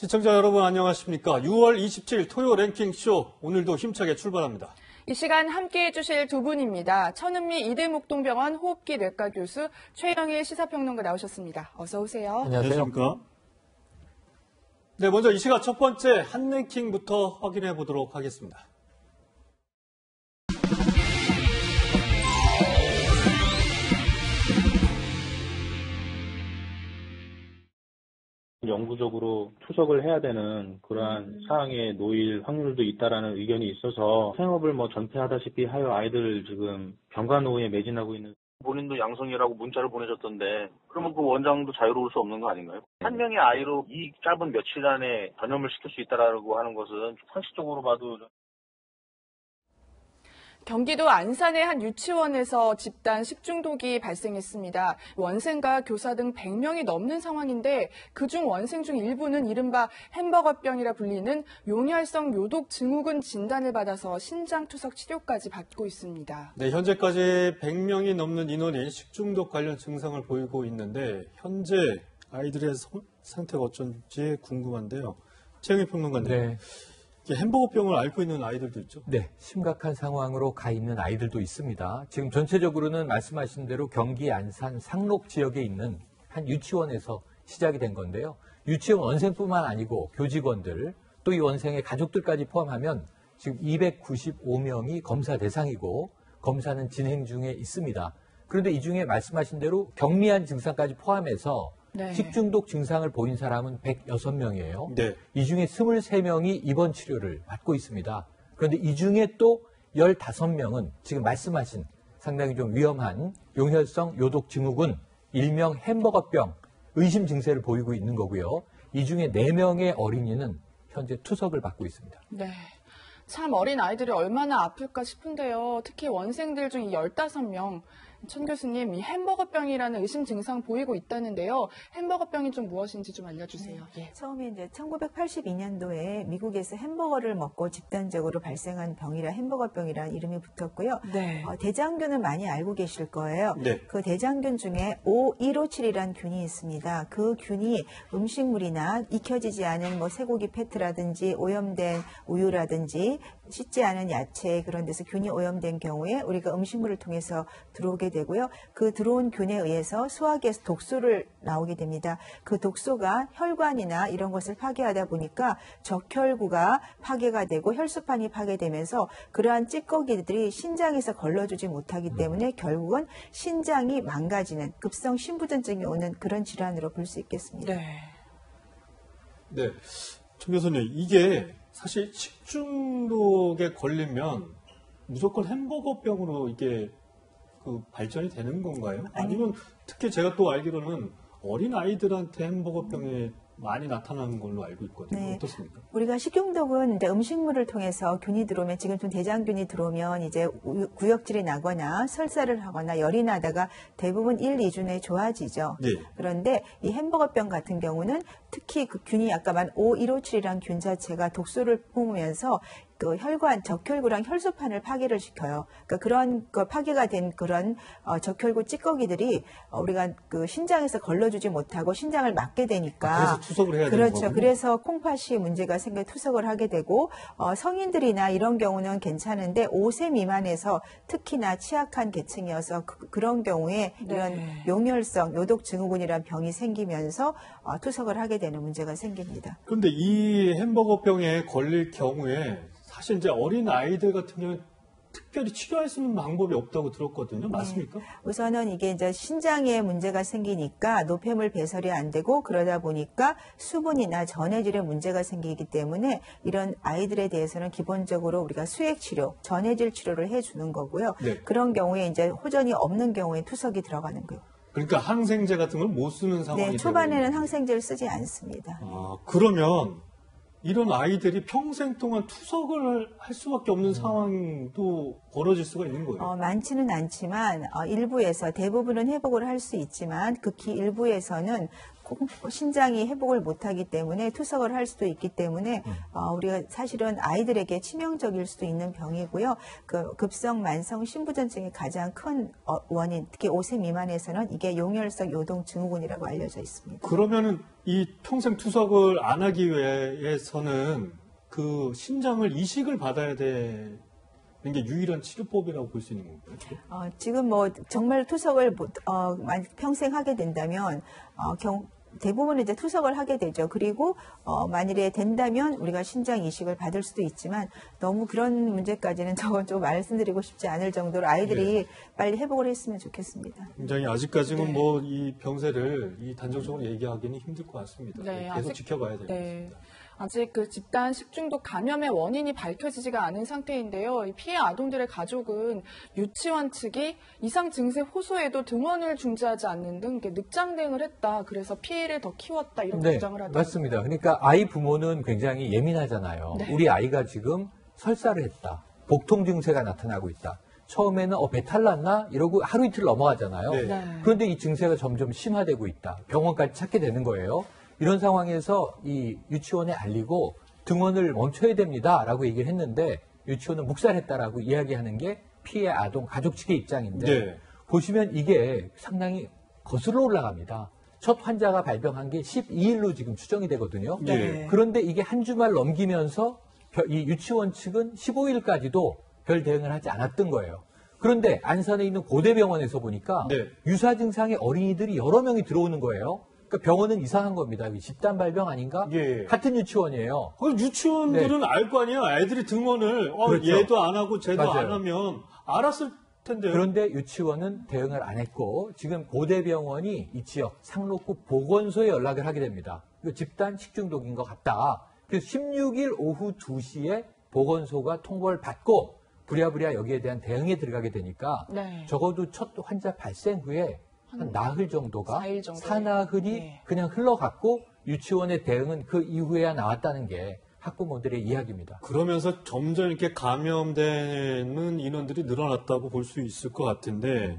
시청자 여러분 안녕하십니까. 6월 27일 토요 랭킹쇼 오늘도 힘차게 출발합니다. 이 시간 함께해 주실 두 분입니다. 천은미 이대목동병원 호흡기 뇌과 교수 최영일 시사평론가 나오셨습니다. 어서 오세요. 안녕하십니까. 네, 먼저 이 시간 첫 번째 한 랭킹부터 확인해 보도록 하겠습니다. 영구적으로 투석을 해야 되는 그러한 상황에 놓일 확률도 있다라는 의견이 있어서 생업을 전폐하다시피 하여 아이들을 지금 병간호에 매진하고 있는. 본인도 양성이라고 문자를 보내셨던데 그러면 그 원장도 자유로울 수 없는 거 아닌가요? 한 명의 아이로 이 짧은 며칠 안에 전염을 시킬 수 있다라고 하는 것은 상식적으로 봐도. 경기도 안산의 한 유치원에서 집단 식중독이 발생했습니다. 원생과 교사 등 100명이 넘는 상황인데 그중 원생 중 일부는 이른바 햄버거병이라 불리는 용혈성 요독 증후군 진단을 받아서 신장투석 치료까지 받고 있습니다. 네, 현재까지 100명이 넘는 인원이 식중독 관련 증상을 보이고 있는데 현재 아이들의 상태가 어쩐지 궁금한데요. 최영일 평론가님. 네. 햄버거병을 앓고 있는 아이들도 있죠? 네, 심각한 상황으로 가 있는 아이들도 있습니다. 지금 전체적으로는 말씀하신 대로 경기 안산 상록 지역에 있는 한 유치원에서 시작이 된 건데요. 유치원 원생뿐만 아니고 교직원들, 또 이 원생의 가족들까지 포함하면 지금 295명이 검사 대상이고 검사는 진행 중에 있습니다. 그런데 이 중에 말씀하신 대로 경미한 증상까지 포함해서 네. 식중독 증상을 보인 사람은 106명이에요. 네. 이 중에 23명이 입원 치료를 받고 있습니다. 그런데 이 중에 또 15명은 지금 말씀하신 상당히 좀 위험한 용혈성 요독 증후군, 일명 햄버거병 의심 증세를 보이고 있는 거고요. 이 중에 4명의 어린이는 현재 투석을 받고 있습니다. 네. 참 어린 아이들이 얼마나 아플까 싶은데요. 특히 원생들 중 15명. 천 교수님, 이 햄버거병이라는 의심 증상 보이고 있다는데요. 햄버거병이 좀 무엇인지 좀 알려주세요. 네. 처음에 이제 1982년도에 미국에서 햄버거를 먹고 집단적으로 발생한 병이라 햄버거병이라는 이름이 붙었고요. 네. 대장균은 많이 알고 계실 거예요. 네. 그 대장균 중에 O157이라는 균이 있습니다. 그 균이 음식물이나 익혀지지 않은 쇠고기 패트라든지 오염된 우유라든지 씻지 않은 야채 그런 데서 균이 오염된 경우에 우리가 음식물을 통해서 들어오게 되고요. 그 들어온 균에 의해서 소화기에서 독소를 나오게 됩니다. 그 독소가 혈관이나 이런 것을 파괴하다 보니까 적혈구가 파괴가 되고 혈소판이 파괴되면서 그러한 찌꺼기들이 신장에서 걸러주지 못하기 때문에 결국은 신장이 망가지는 급성 심부전증이 오는 그런 질환으로 볼 수 있겠습니다. 네. 네. 천 교수님, 이게 사실 식중독에 걸리면 무조건 햄버거병으로 이게 발전이 되는 건가요? 아니면 특히 제가 또 알기로는 어린 아이들한테 햄버거병이 많이 나타나는 걸로 알고 있거든요. 네. 어떻습니까? 우리가 식중독은 이제 음식물을 통해서 균이 들어오면 지금 좀 대장균이 들어오면 이제 구역질이 나거나 설사를 하거나 열이 나다가 대부분 1, 2주 내에 좋아지죠. 네. 그런데 이 햄버거병 같은 경우는 특히 그 균이 아까 말한 O157이라는 균 자체가 독소를 뿜으면서 그 혈관, 적혈구랑 혈소판을 파괴를 시켜요. 그러니까 그런 파괴가 된 그런 적혈구 찌꺼기들이 우리가 그 신장에서 걸러주지 못하고 신장을 막게 되니까. 그래서 투석을 해야 되는 거군요. 그렇죠. 그래서 콩팥이 문제가 생겨 투석을 하게 되고 성인들이나 이런 경우는 괜찮은데 5세 미만에서 특히나 취약한 계층이어서 그런 경우에 이런 용혈성 요독 증후군이라는 병이 생기면서 투석을 하게 되는 문제가 생깁니다. 그런데 이 햄버거병에 걸릴 경우에 사실 이제 어린 아이들 같은 경우는 특별히 치료할 수 있는 방법이 없다고 들었거든요. 맞습니까? 네. 우선은 이게 이제 신장에 문제가 생기니까 노폐물 배설이 안 되고 그러다 보니까 수분이나 전해질에 문제가 생기기 때문에 이런 아이들에 대해서는 기본적으로 우리가 수액 치료, 전해질 치료를 해주는 거고요. 네. 그런 경우에 이제 호전이 없는 경우에 투석이 들어가는 거예요. 그러니까 항생제 같은 걸 못 쓰는 상황이 네, 초반에는 항생제를 쓰지 않습니다. 그러면 이런 아이들이 평생 동안 투석을 할 수밖에 없는 상황도 벌어질 수가 있는 거예요? 많지는 않지만 일부에서 대부분은 회복을 할 수 있지만 극히 일부에서는 신장이 회복을 못하기 때문에 투석을 할 수도 있기 때문에 우리가 사실은 아이들에게 치명적일 수도 있는 병이고요. 그 급성 만성 신부전증의 가장 큰 원인, 특히 5세 미만에서는 이게 용혈성 요동 증후군이라고 알려져 있습니다. 그러면은 이 평생 투석을 안 하기 위해서는 그 신장을 이식을 받아야 되는 게 유일한 치료법이라고 볼 수 있는 건가요? 지금 뭐 정말 투석을 평생 하게 된다면 대부분 이제 투석을 하게 되죠. 그리고 만일에 된다면 우리가 신장 이식을 받을 수도 있지만 너무 그런 문제까지는 저건 좀 말씀드리고 싶지 않을 정도로 아이들이 빨리 회복을 했으면 좋겠습니다. 굉장히 아직까지는 뭐 이 병세를 단정적으로 얘기하기는 힘들 것 같습니다. 네, 계속 지켜봐야 될 것 같습니다. 아직 그 집단 식중독 감염의 원인이 밝혀지지가 않은 상태인데요. 이 피해 아동들의 가족은 유치원 측이 이상 증세 호소에도 등원을 중지하지 않는 등 이렇게 늑장 대응을 했다. 그래서 피해를 더 키웠다. 이런 주장을 하더라고요. 맞습니다. 그러니까 아이 부모는 굉장히 예민하잖아요. 네. 우리 아이가 지금 설사를 했다. 복통 증세가 나타나고 있다. 처음에는 배탈 났나? 이러고 하루 이틀 넘어가잖아요. 네. 네. 그런데 이 증세가 점점 심화되고 있다. 병원까지 찾게 되는 거예요. 이런 상황에서 이 유치원에 알리고 등원을 멈춰야 됩니다라고 얘기를 했는데 유치원은 묵살했다라고 이야기하는 게 피해 아동 가족 측의 입장인데 네. 보시면 이게 상당히 거슬러 올라갑니다. 첫 환자가 발병한 게 12일로 지금 추정이 되거든요. 네. 그런데 이게 한 주말 넘기면서 이 유치원 측은 15일까지도 별 대응을 하지 않았던 거예요. 그런데 안산에 있는 고대병원에서 보니까 네. 유사 증상의 어린이들이 여러 명이 들어오는 거예요. 그러니까 병원은 이상한 겁니다. 집단 발병 아닌가? 예. 같은 유치원이에요. 유치원들은 알 거 아니에요. 애들이 등원을 그렇죠. 얘도 안 하고 쟤도 맞아요. 안 하면 알았을 텐데요. 그런데 유치원은 대응을 안 했고 지금 고대병원이 이 지역 상록구 보건소에 연락을 하게 됩니다. 이거 집단 식중독인 것 같다. 그래서 16일 오후 2시에 보건소가 통보를 받고 부랴부랴 여기에 대한 대응에 들어가게 되니까 네. 적어도 첫 환자 발생 후에 한 나흘 정도가 4일 정도. 사나흘이 네. 그냥 흘러갔고 유치원의 대응은 그 이후에야 나왔다는 게 학부모들의 이야기입니다. 그러면서 점점 이렇게 감염되는 인원들이 늘어났다고 볼 수 있을 것 같은데,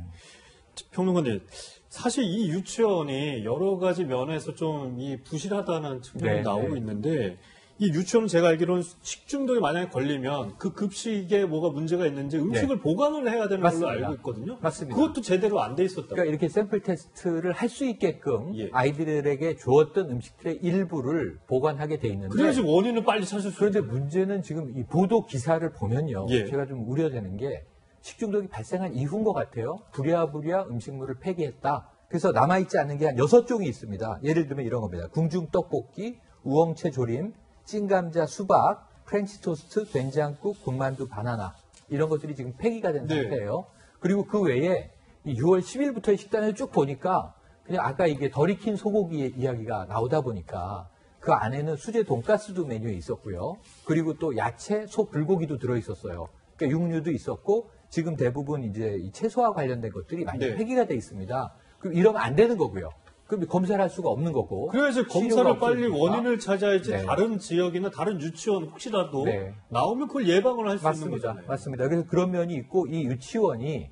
평론가님, 사실 이 유치원이 여러 가지 면에서 좀 부실하다는 측면이 네, 나오고 네. 있는데, 이 유치원은 제가 알기로는 식중독이 만약에 걸리면 그 급식에 뭐가 문제가 있는지 음식을 보관을 해야 되는 맞습니다. 걸로 알고 있거든요. 맞습니다. 그것도 제대로 안 돼 있었다고. 그러니까 이렇게 샘플 테스트를 할 수 있게끔 예. 아이들에게 주었던 음식들의 일부를 보관하게 돼 있는데 그래야지 원인을 빨리 찾을 수 그런데 있죠. 문제는 지금 이 보도 기사를 보면요. 예. 제가 좀 우려되는 게 식중독이 발생한 이후인 것 같아요. 부랴부랴 음식물을 폐기했다. 그래서 남아있지 않는 게 한 6종이 있습니다. 예를 들면 이런 겁니다. 궁중 떡볶이, 우엉채 조림, 찐감자 수박, 프렌치 토스트, 된장국, 군만두, 바나나 이런 것들이 지금 폐기가 된 네. 상태예요. 그리고 그 외에 이 6월 10일부터의 식단을 쭉 보니까 그냥 아까 이게 덜 익힌 소고기의 이야기가 나오다 보니까 그 안에는 수제 돈가스도 메뉴에 있었고요. 그리고 또 야채, 소, 불고기도 들어있었어요. 그러니까 육류도 있었고 지금 대부분 이제 이 채소와 관련된 것들이 많이 네. 폐기가 돼 있습니다. 그럼 이러면 안 되는 거고요. 그럼 검사를 할 수가 없는 거고. 그래야지 치료가 검사를 빨리 없으니까. 원인을 찾아야지 네. 다른 지역이나 다른 유치원 혹시라도 네. 나오면 그걸 예방을 할 수 있는 맞습니다. 거잖아요. 맞습니다. 그래서 그런 면이 있고 이 유치원이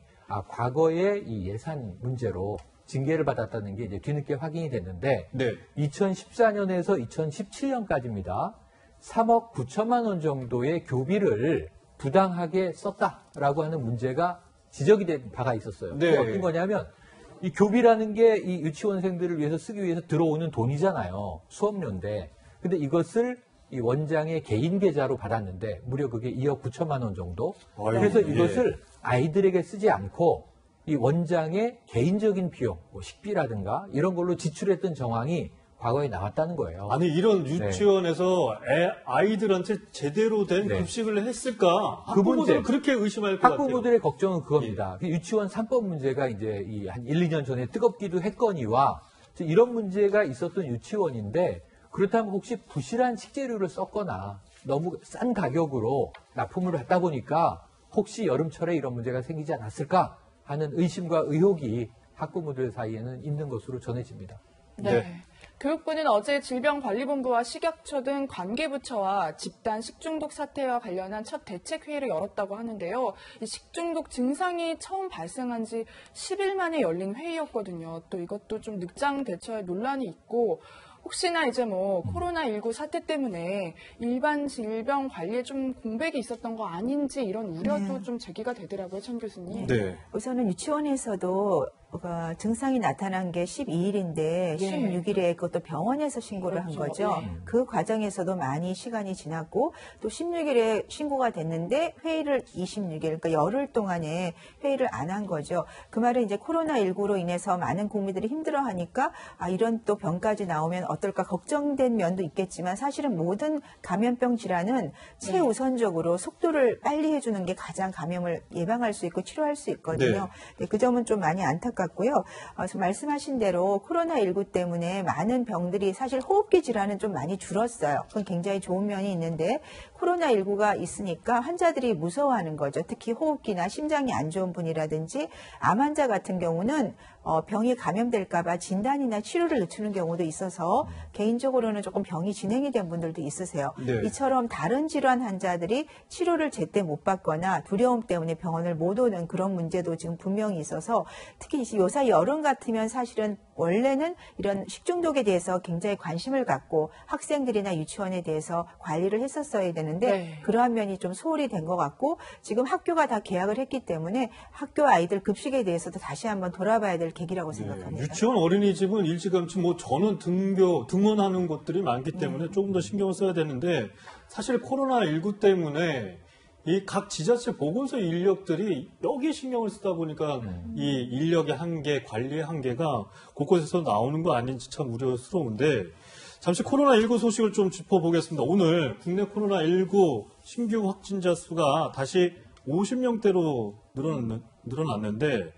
과거에 이 예산 문제로 징계를 받았다는 게 이제 뒤늦게 확인이 됐는데 네. 2014년에서 2017년까지입니다. 3억 9천만 원 정도의 교비를 부당하게 썼다라고 하는 문제가 지적이 된 바가 있었어요. 네. 그게 어떤 거냐면 이 교비라는 게 이 유치원생들을 위해서 쓰기 위해서 들어오는 돈이잖아요. 수업료인데. 근데 이것을 이 원장의 개인 계좌로 받았는데 무려 그게 2억 9천만 원 정도. 아유, 그래서 예. 이것을 아이들에게 쓰지 않고 이 원장의 개인적인 비용, 뭐 식비라든가 이런 걸로 지출했던 정황이 과거에 나왔다는 거예요. 아니 이런 유치원에서 아이들한테 제대로 된 네. 급식을 했을까? 그 학부모들은 문제. 그렇게 의심할 것 같아요. 학부모들의 걱정은 그겁니다. 유치원 3법 문제가 이제 한 1, 2년 전에 뜨겁기도 했거니와 이런 문제가 있었던 유치원인데 그렇다면 혹시 부실한 식재료를 썼거나 너무 싼 가격으로 납품을 했다 보니까 혹시 여름철에 이런 문제가 생기지 않았을까 하는 의심과 의혹이 학부모들 사이에는 있는 것으로 전해집니다. 네. 네. 교육부는 어제 질병관리본부와 식약처 등 관계부처와 집단 식중독 사태와 관련한 첫 대책회의를 열었다고 하는데요. 이 식중독 증상이 처음 발생한 지 10일 만에 열린 회의였거든요. 또 이것도 좀 늑장 대처에 논란이 있고 혹시나 이제 뭐 코로나19 사태 때문에 일반 질병 관리에 좀 공백이 있었던 거 아닌지 이런 우려도 좀 제기가 되더라고요, 천 교수님. 네. 우선은 유치원에서도 증상이 나타난 게 12일인데 16일에 그것도 병원에서 신고를 한 거죠. 그 과정에서도 많이 시간이 지났고 또 16일에 신고가 됐는데 회의를 26일, 그러니까 열흘 동안에 회의를 안 한 거죠. 그 말은 이제 코로나19로 인해서 많은 국민들이 힘들어하니까 이런 또 병까지 나오면 어떨까 걱정된 면도 있겠지만 사실은 모든 감염병 질환은 최우선적으로 속도를 빨리 해주는 게 가장 감염을 예방할 수 있고 치료할 수 있거든요. 네, 그 점은 좀 많이 안타깝고요. 말씀하신 대로 코로나19 때문에 많은 병들이 사실 호흡기 질환은 좀 많이 줄었어요. 그건 굉장히 좋은 면이 있는데 코로나19가 있으니까 환자들이 무서워하는 거죠. 특히 호흡기나 심장이 안 좋은 분이라든지 암 환자 같은 경우는 병이 감염될까 봐 진단이나 치료를 늦추는 경우도 있어서 개인적으로는 조금 병이 진행이 된 분들도 있으세요. 네. 이처럼 다른 질환 환자들이 치료를 제때 못 받거나 두려움 때문에 병원을 못 오는 그런 문제도 지금 분명히 있어서 특히 요사 여름 같으면 사실은 원래는 이런 식중독에 대해서 굉장히 관심을 갖고 학생들이나 유치원에 대해서 관리를 했었어야 되는데 그러한 면이 좀 소홀히 된 것 같고 지금 학교가 다 개학을 했기 때문에 학교 아이들 급식에 대해서도 다시 한번 돌아봐야 될 계기라고 생각합니다. 유치원 어린이집은 일찌감치 뭐 전원 등원하는 곳들이 많기 때문에 조금 더 신경을 써야 되는데 사실 코로나19 때문에 이 각 지자체 보건소 인력들이 여기 신경을 쓰다 보니까 이 인력의 한계, 관리의 한계가 곳곳에서 나오는 거 아닌지 참 우려스러운데 잠시 코로나19 소식을 좀 짚어보겠습니다. 오늘 국내 코로나19 신규 확진자 수가 다시 50명대로 늘어났는데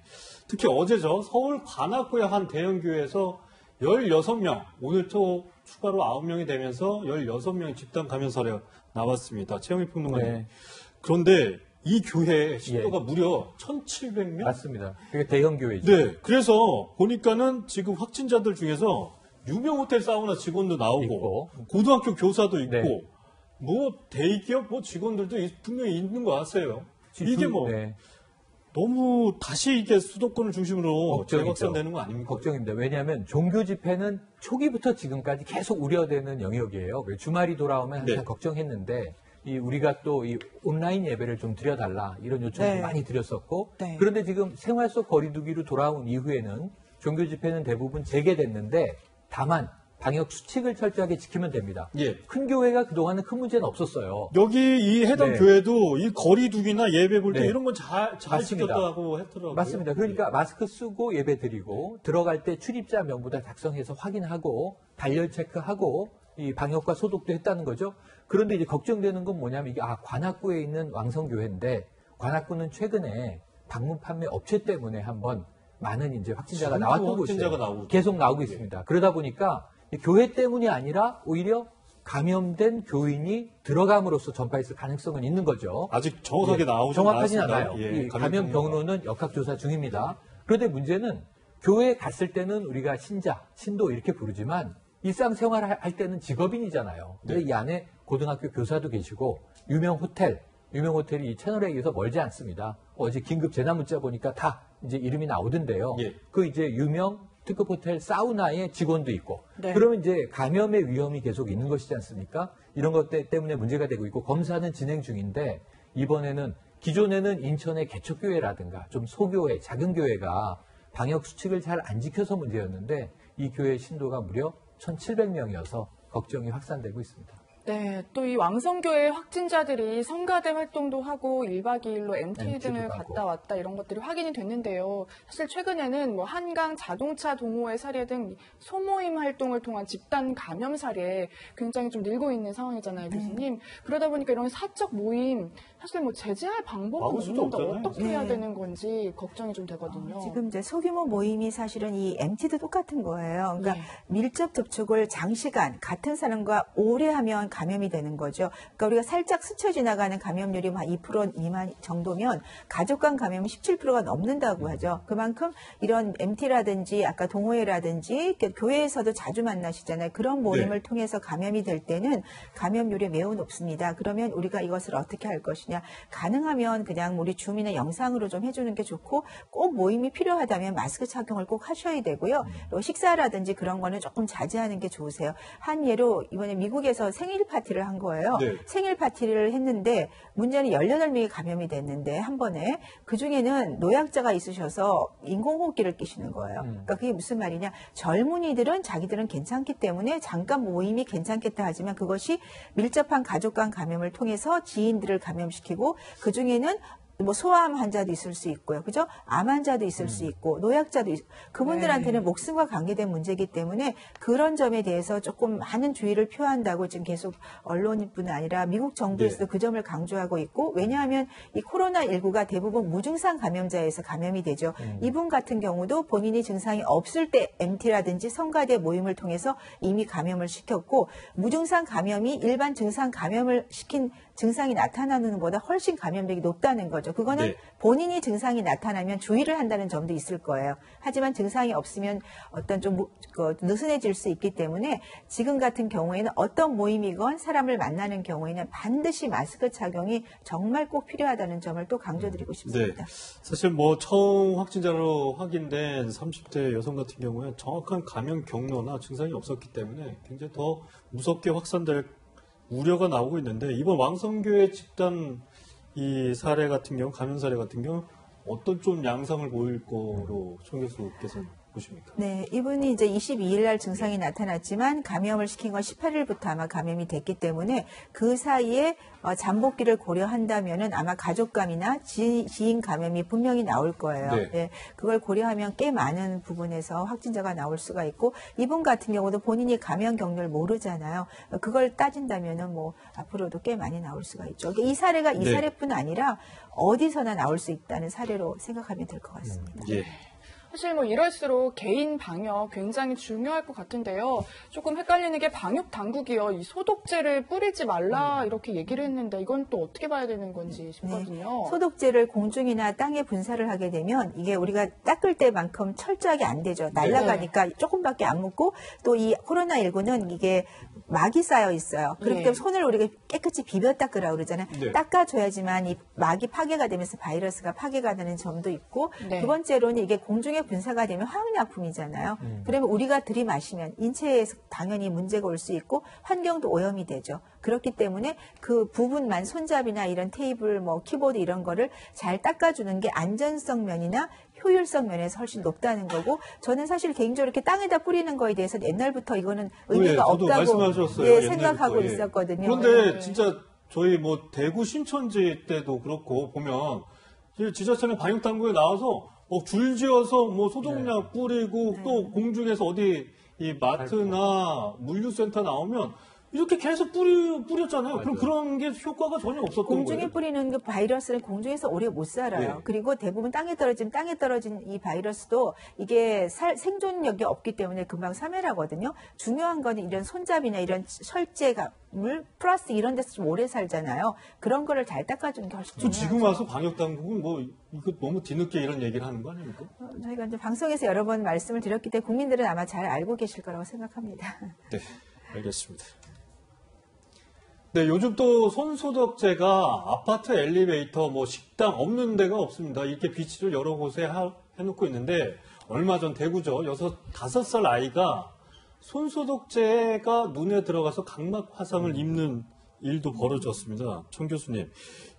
특히 어제죠. 서울 관악구의 한 대형교회에서 16명, 오늘 또 추가로 9명이 되면서 16명의 집단 감염 사례가 나왔습니다. 최영희 평론가님. 그런데 이 교회 신도가 무려 1,700명? 맞습니다. 그게 대형 교회죠. 네. 그래서 보니까는 지금 확진자들 중에서 유명 호텔 사우나 직원도 나오고 있고. 고등학교 교사도 있고 네. 뭐 대기업 분명히 있는 것 같아요. 이게 뭐 너무 다시 이게 수도권을 중심으로 재확산되는 거 아닙니까? 걱정입니다. 왜냐하면 종교 집회는 초기부터 지금까지 계속 우려되는 영역이에요. 주말이 돌아오면 항상 걱정했는데 우리가 또 이 온라인 예배를 좀 드려달라 이런 요청을 많이 드렸었고 그런데 지금 생활 속 거리두기로 돌아온 이후에는 종교 집회는 대부분 재개됐는데 다만 방역 수칙을 철저하게 지키면 됩니다. 큰 교회가 그동안은 큰 문제는 없었어요. 여기 이 해당 교회도 이 거리두기나 예배 볼 때 이런 건 잘 지켰다고 했더라고요. 맞습니다. 그러니까 마스크 쓰고 예배 드리고 들어갈 때 출입자 명부다 작성해서 확인하고 발열 체크하고 이 방역과 소독도 했다는 거죠. 그런데 이제 걱정되는 건 뭐냐면 이게 관악구에 있는 왕성교회인데 관악구는 최근에 방문 판매 업체 때문에 한번 많은 이제 확진자가 나왔던 곳이에요. 계속 나오고 있습니다. 그러다 보니까 교회 때문이 아니라 오히려 감염된 교인이 들어감으로써 전파했을 가능성은 있는 거죠. 아직 정확하게 정확하진 않아요. 이 감염 경로는 역학조사 중입니다. 그런데 문제는 교회에 갔을 때는 우리가 신도 이렇게 부르지만 일상생활을 할 때는 직업인이잖아요. 근데 이 안에 고등학교 교사도 계시고 유명 호텔이 이 채널에 의해서 멀지 않습니다. 어제 긴급 재난 문자 보니까 다 이제 이름이 나오던데요. 그 이제 유명 특급 호텔 사우나의 직원도 있고 그러면 이제 감염의 위험이 계속 있는 것이지 않습니까? 이런 것 때문에 문제가 되고 있고 검사는 진행 중인데 이번에는 기존에는 인천의 개척교회라든가 좀 소교회, 작은 교회가 방역 수칙을 잘 안 지켜서 문제였는데 이 교회 신도가 무려 1,700명이어서 걱정이 확산되고 있습니다. 네, 또 이 왕성교회 확진자들이 성가대 활동도 하고 1박 2일로 MT 등을 갔다 왔다 이런 것들이 확인이 됐는데요. 사실 최근에는 뭐 한강 자동차 동호회 사례 등 소모임 활동을 통한 집단 감염 사례 굉장히 좀 늘고 있는 상황이잖아요, 교수님. 그러다 보니까 이런 사적 모임 사실 뭐 제재할 방법은 없는데 어떻게 해야 되는 건지 걱정이 좀 되거든요. 지금 이제 소규모 모임이 사실은 이 MT도 똑같은 거예요. 그러니까 밀접 접촉을 장시간 같은 사람과 오래 하면 감염이 되는 거죠. 그러니까 우리가 살짝 스쳐 지나가는 감염률이 한 2% 미만 정도면 가족 간 감염은 17%가 넘는다고 하죠. 그만큼 이런 MT라든지 아까 동호회라든지 교회에서도 자주 만나시잖아요. 그런 모임을 통해서 감염이 될 때는 감염률이 매우 높습니다. 그러면 우리가 이것을 어떻게 할 것이냐. 가능하면 그냥 우리 줌이나 영상으로 좀 해주는 게 좋고 꼭 모임이 필요하다면 마스크 착용을 꼭 하셔야 되고요. 또 식사라든지 그런 거는 조금 자제하는 게 좋으세요. 한 예로 이번에 미국에서 생일 파티를 한 거예요. 네. 생일 파티를 했는데 문제는 18명이 감염이 됐는데 한 번에 그중에는 노약자가 있으셔서 인공호흡기를 끼시는 거예요. 그러니까 그게 무슨 말이냐. 젊은이들은 자기들은 괜찮기 때문에 잠깐 모임이 괜찮겠다 하지만 그것이 밀접한 가족 간 감염을 통해서 지인들을 감염시키고 그중에는 뭐 소아암 환자도 있을 수 있고요. 그죠? 암 환자도 있을 수 있고 노약자도 그분들한테는 목숨과 관계된 문제이기 때문에 그런 점에 대해서 조금 많은 주의를 표한다고 지금 계속 언론뿐 아니라 미국 정부에서도 그 점을 강조하고 있고 왜냐하면 이 코로나19가 대부분 무증상 감염자에서 감염이 되죠. 이분 같은 경우도 본인이 증상이 없을 때 MT라든지 성가대 모임을 통해서 이미 감염을 시켰고 무증상 감염이 일반 증상 감염을 시킨 증상이 나타나는 것보다 훨씬 감염력이 높다는 거죠. 그거는 본인이 증상이 나타나면 주의를 한다는 점도 있을 거예요. 하지만 증상이 없으면 어떤 좀 느슨해질 수 있기 때문에 지금 같은 경우에는 어떤 모임이건 사람을 만나는 경우에는 반드시 마스크 착용이 정말 꼭 필요하다는 점을 또 강조드리고 싶습니다. 사실 뭐 처음 확진자로 확인된 30대 여성 같은 경우에 정확한 감염 경로나 증상이 없었기 때문에 굉장히 더 무섭게 확산될 우려가 나오고 있는데 이번 왕성교회 집단 이 사례 같은 경우 감염 사례 같은 경우 어떤 좀 양상을 보일 거로 청 교수께서 보십니까? 네, 이분이 이제 22일 날 증상이 나타났지만 감염을 시킨 건 18일부터 아마 감염이 됐기 때문에 그 사이에 잠복기를 고려한다면은 아마 가족감이나 지인 감염이 분명히 나올 거예요. 네, 그걸 고려하면 꽤 많은 부분에서 확진자가 나올 수가 있고 이분 같은 경우도 본인이 감염 경로를 모르잖아요. 그걸 따진다면은 뭐 앞으로도 꽤 많이 나올 수가 있죠. 이 사례가 이 사례뿐 아니라 어디서나 나올 수 있다는 사례로 생각하면 될 것 같습니다. 사실 뭐 이럴수록 개인 방역 굉장히 중요할 것 같은데요. 조금 헷갈리는 게 방역 당국이요. 이 소독제를 뿌리지 말라 이렇게 얘기를 했는데 이건 또 어떻게 봐야 되는 건지 싶거든요. 네. 소독제를 공중이나 땅에 분사를 하게 되면 이게 우리가 닦을 때만큼 철저하게 안 되죠. 날아가니까 조금밖에 안 묻고 또 이 코로나19는 이게 막이 쌓여 있어요. 그렇기 때문에 손을 우리가 깨끗이 비벼 닦으라 그러잖아요. 닦아줘야지만 이 막이 파괴가 되면서 바이러스가 파괴가 되는 점도 있고 두 번째로는 이게 공중에 분사가 되면 화학약품이잖아요. 그러면 우리가 들이마시면 인체에서 당연히 문제가 올 수 있고 환경도 오염이 되죠. 그렇기 때문에 그 부분만 손잡이나 이런 테이블, 뭐 키보드 이런 거를 잘 닦아주는 게 안전성 면이나 효율성 면에서 훨씬 높다는 거고 저는 사실 개인적으로 이렇게 땅에다 뿌리는 거에 대해서 옛날부터 이거는 의미가 없다고 생각하고 있었거든요. 그런데 진짜 저희 뭐 대구 신천지 때도 그렇고 보면 지자체는 방역 당국에 나와서 줄지어서 뭐 소독약 뿌리고 또 공중에서 어디 이 마트나 물류센터 나오면 이렇게 계속 뿌렸잖아요. 그럼 그런 게 효과가 전혀 없었던 거예요. 공중에 뿌리는 그 바이러스는 공중에서 오래 못 살아요. 그리고 대부분 땅에 떨어진 이 바이러스도 이게 생존력이 없기 때문에 금방 사멸하거든요. 중요한 거는 이런 손잡이나 이런 철제물 플러스 이런 데서 좀 오래 살잖아요. 그런 거를 잘 닦아주는 게 훨씬 중요하죠. 지금 와서 방역당국은 뭐 이거 너무 뒤늦게 이런 얘기를 하는 거 아닙니까? 저희가 이제 방송에서 여러 번 말씀을 드렸기 때문에 국민들은 아마 잘 알고 계실 거라고 생각합니다. 네, 알겠습니다. 네, 요즘 또 손소독제가 아파트 엘리베이터, 뭐 식당 없는 데가 없습니다. 이렇게 비치를 여러 곳에 해놓고 있는데 얼마 전 대구죠. 5살 아이가 손소독제가 눈에 들어가서 각막 화상을 입는 일도 벌어졌습니다. 청 교수님,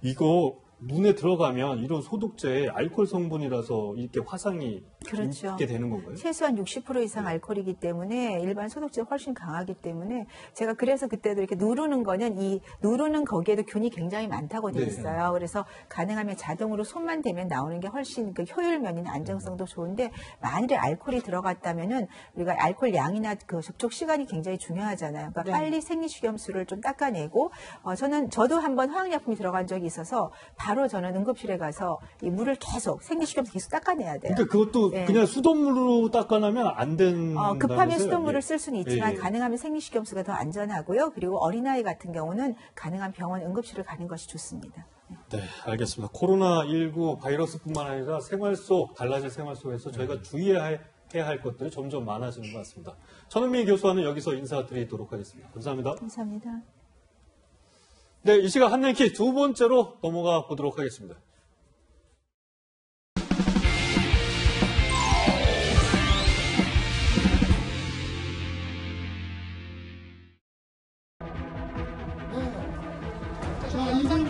이거 눈에 들어가면 이런 소독제에 알코올 성분이라서 이렇게 화상이 있게 되는 건가요? 최소한 60% 이상 알코올이기 때문에 일반 소독제가 훨씬 강하기 때문에 제가 그래서 그때도 이렇게 누르는 거는 이 누르는 거기에도 균이 굉장히 많다고 되어 있어요. 그래서 가능하면 자동으로 손만 대면 나오는 게 훨씬 그 효율면이나 안정성도 좋은데 만일에 알코올이 들어갔다면은 우리가 알코올 양이나 그 접촉 시간이 굉장히 중요하잖아요. 그러니까 빨리 생리식염수를 좀 닦아내고 저도 한번 화학약품이 들어간 적이 있어서 바로 저는 응급실에 가서 이 물을 계속 생리식염수 계속 닦아내야 돼요. 그러니까 그것도 네. 그냥 수돗물로 닦아내면 안 된다면서요? 급하면 수돗물을 쓸 수는 있지만 예. 가능하면 생리식염수가 더 안전하고요. 그리고 어린아이 같은 경우는 가능한 병원 응급실을 가는 것이 좋습니다. 네, 알겠습니다. 코로나19 바이러스뿐만 아니라 생활 속, 달라질 생활 속에서 저희가 주의해야 할 것들이 점점 많아지는 것 같습니다. 전은미 교수와는 여기서 인사드리도록 하겠습니다. 감사합니다. 감사합니다. 네, 이 시간 한랭키 두 번째로 넘어가 보도록 하겠습니다.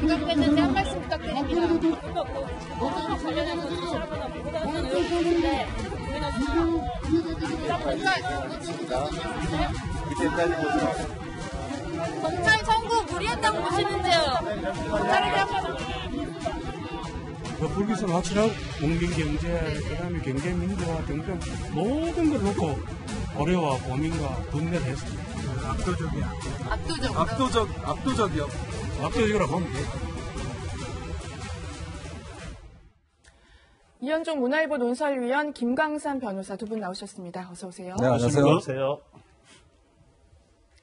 부탁드렸는데 한 말씀 부탁드립니다. 검찰 선고 무리했다고 보시는데요. 검찰에 대한 불기소는 확실하고 공민경제, 그다음에 경제민주화 등등 모든 걸 놓고 고려와 고민과 분배를 했습니다. 압도적이요. 압도적이라고 보면 돼요. 이현종 문화일보 논설위원 김광산 변호사 두 분 나오셨습니다. 어서 오세요. 네, 안녕하세요.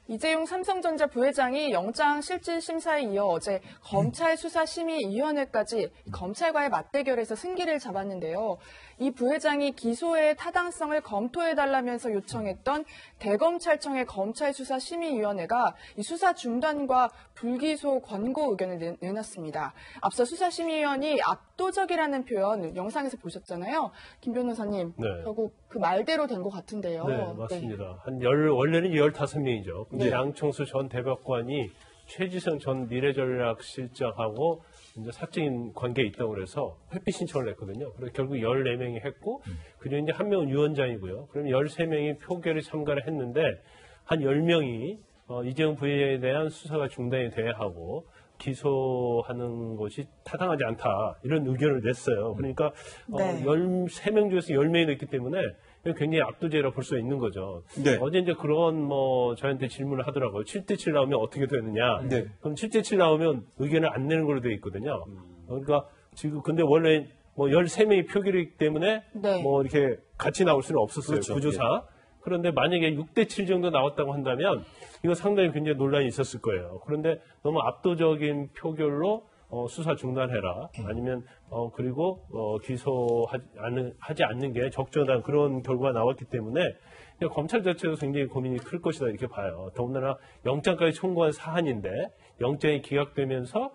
이재용 삼성전자 부회장이 영장실질심사에 이어 어제 검찰수사심의위원회까지 검찰과의 맞대결에서 승기를 잡았는데요. 이 부회장이 기소의 타당성을 검토해달라면서 요청했던 대검찰청의 검찰수사심의위원회가 이 수사 중단과 불기소 권고 의견을 내놨습니다. 앞서 수사심의위원이 압도적이라는 표현 영상에서 보셨잖아요. 김 변호사님, 네. 결국 그 말대로 된 것 같은데요. 네, 맞습니다. 원래는 15명이죠. 근데 네. 양청수 전 대법관이 최지성 전 미래전략실장하고 이제 사적인 관계에 있다고 그래서 회피 신청을 했거든요. 그래서 결국 14명이 했고, 그리고 이제 한 명은 위원장이고요. 그럼 13명이 표결에 참가를 했는데, 한 10명이 이재용 부회장에 대한 수사가 중단이 돼야 하고, 기소하는 것이 타당하지 않다. 이런 의견을 냈어요. 그러니까 네. 13명 중에서 10명이 됐기 때문에 굉장히 압도적이라고 볼 수 있는 거죠. 네. 어제 이제 그런 저한테 질문을 하더라고요. 7대7 나오면 어떻게 되느냐. 네. 그럼 7대7 나오면 의견을 안 내는 걸로 되어 있거든요. 그러니까 지금 근데 원래 13명이 표결이기 때문에 네. 이렇게 같이 나올 수는 없었어요. 그렇죠. 구조상. 그런데 만약에 6대7 정도 나왔다고 한다면 이거 상당히 굉장히 논란이 있었을 거예요. 그런데 너무 압도적인 표결로 수사 중단해라. 아니면 그리고 기소하지 않는 게 적절한 그런 결과가 나왔기 때문에 검찰 자체도 굉장히 고민이 클 것이다 이렇게 봐요. 더군다나 영장까지 청구한 사안인데 영장이 기각되면서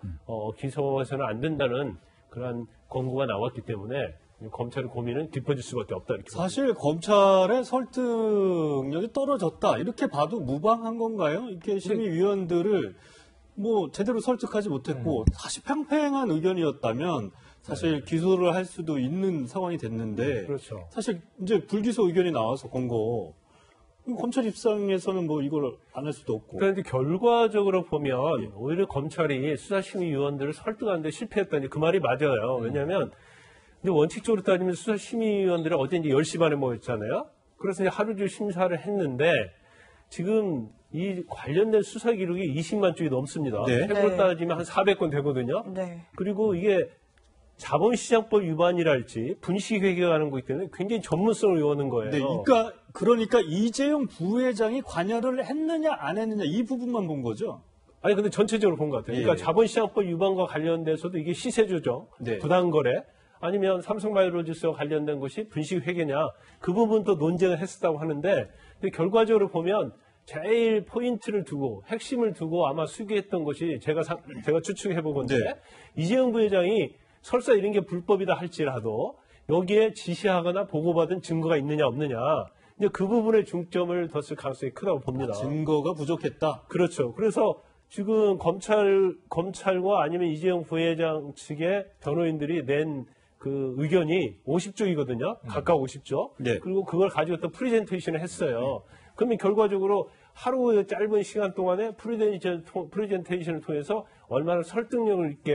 기소해서는 안 된다는 그런 권고가 나왔기 때문에 검찰의 고민은 깊어질 수밖에 없다 이렇게 사실 검찰의 설득력이 떨어졌다 이렇게 봐도 무방한 건가요? 이렇게 심의위원들을 제대로 설득하지 못했고 사실 팽팽한 의견이었다면 사실 기소를 할 수도 있는 상황이 됐는데 그렇죠. 사실 이제 불기소 의견이 나와서 권고 검찰 입장에서는 이걸 안 할 수도 없고 그런데 결과적으로 보면 오히려 검찰이 수사심의위원들을 설득하는데 실패했다니 그 말이 맞아요. 왜냐하면 근데 원칙적으로 따지면 수사심의위원들이 어제 이제 10시 반에 모였잖아요. 그래서 이제 하루 종일 심사를 했는데 지금 이 관련된 수사 기록이 20만 쪽이 넘습니다. 네. 책으로 네. 따지면 한 400건 되거든요. 네. 그리고 이게 자본시장법 위반이랄지 분식회계하는 거기 때문에 굉장히 전문성을 요하는 거예요. 네, 그러니까 이재용 부회장이 관여를 했느냐 안 했느냐 이 부분만 본 거죠. 아니 근데 전체적으로 본 것 같아요. 그러니까 예. 자본시장법 위반과 관련돼서도 이게 시세 조정, 네. 부당거래, 아니면 삼성바이오로직스와 관련된 것이 분식회계냐 그 부분도 논쟁을 했었다고 하는데 근데 결과적으로 보면 제일 포인트를 두고 핵심을 두고 아마 수기했던 것이 제가 추측해 보건데 네. 이재용 부회장이 설사 이런 게 불법이다 할지라도 여기에 지시하거나 보고받은 증거가 있느냐 없느냐 이제 그 부분에 중점을 뒀을 가능성이 크다고 봅니다. 증거가 부족했다. 그렇죠. 그래서 지금 검찰과 아니면 이재용 부회장 측의 변호인들이 낸 그 의견이 50쪽이거든요. 각각 50쪽. 네. 그리고 그걸 가지고 또 프레젠테이션을 했어요. 그러면 결과적으로 하루의 짧은 시간 동안에 프레젠테이션을 통해서 얼마나 설득력을 있게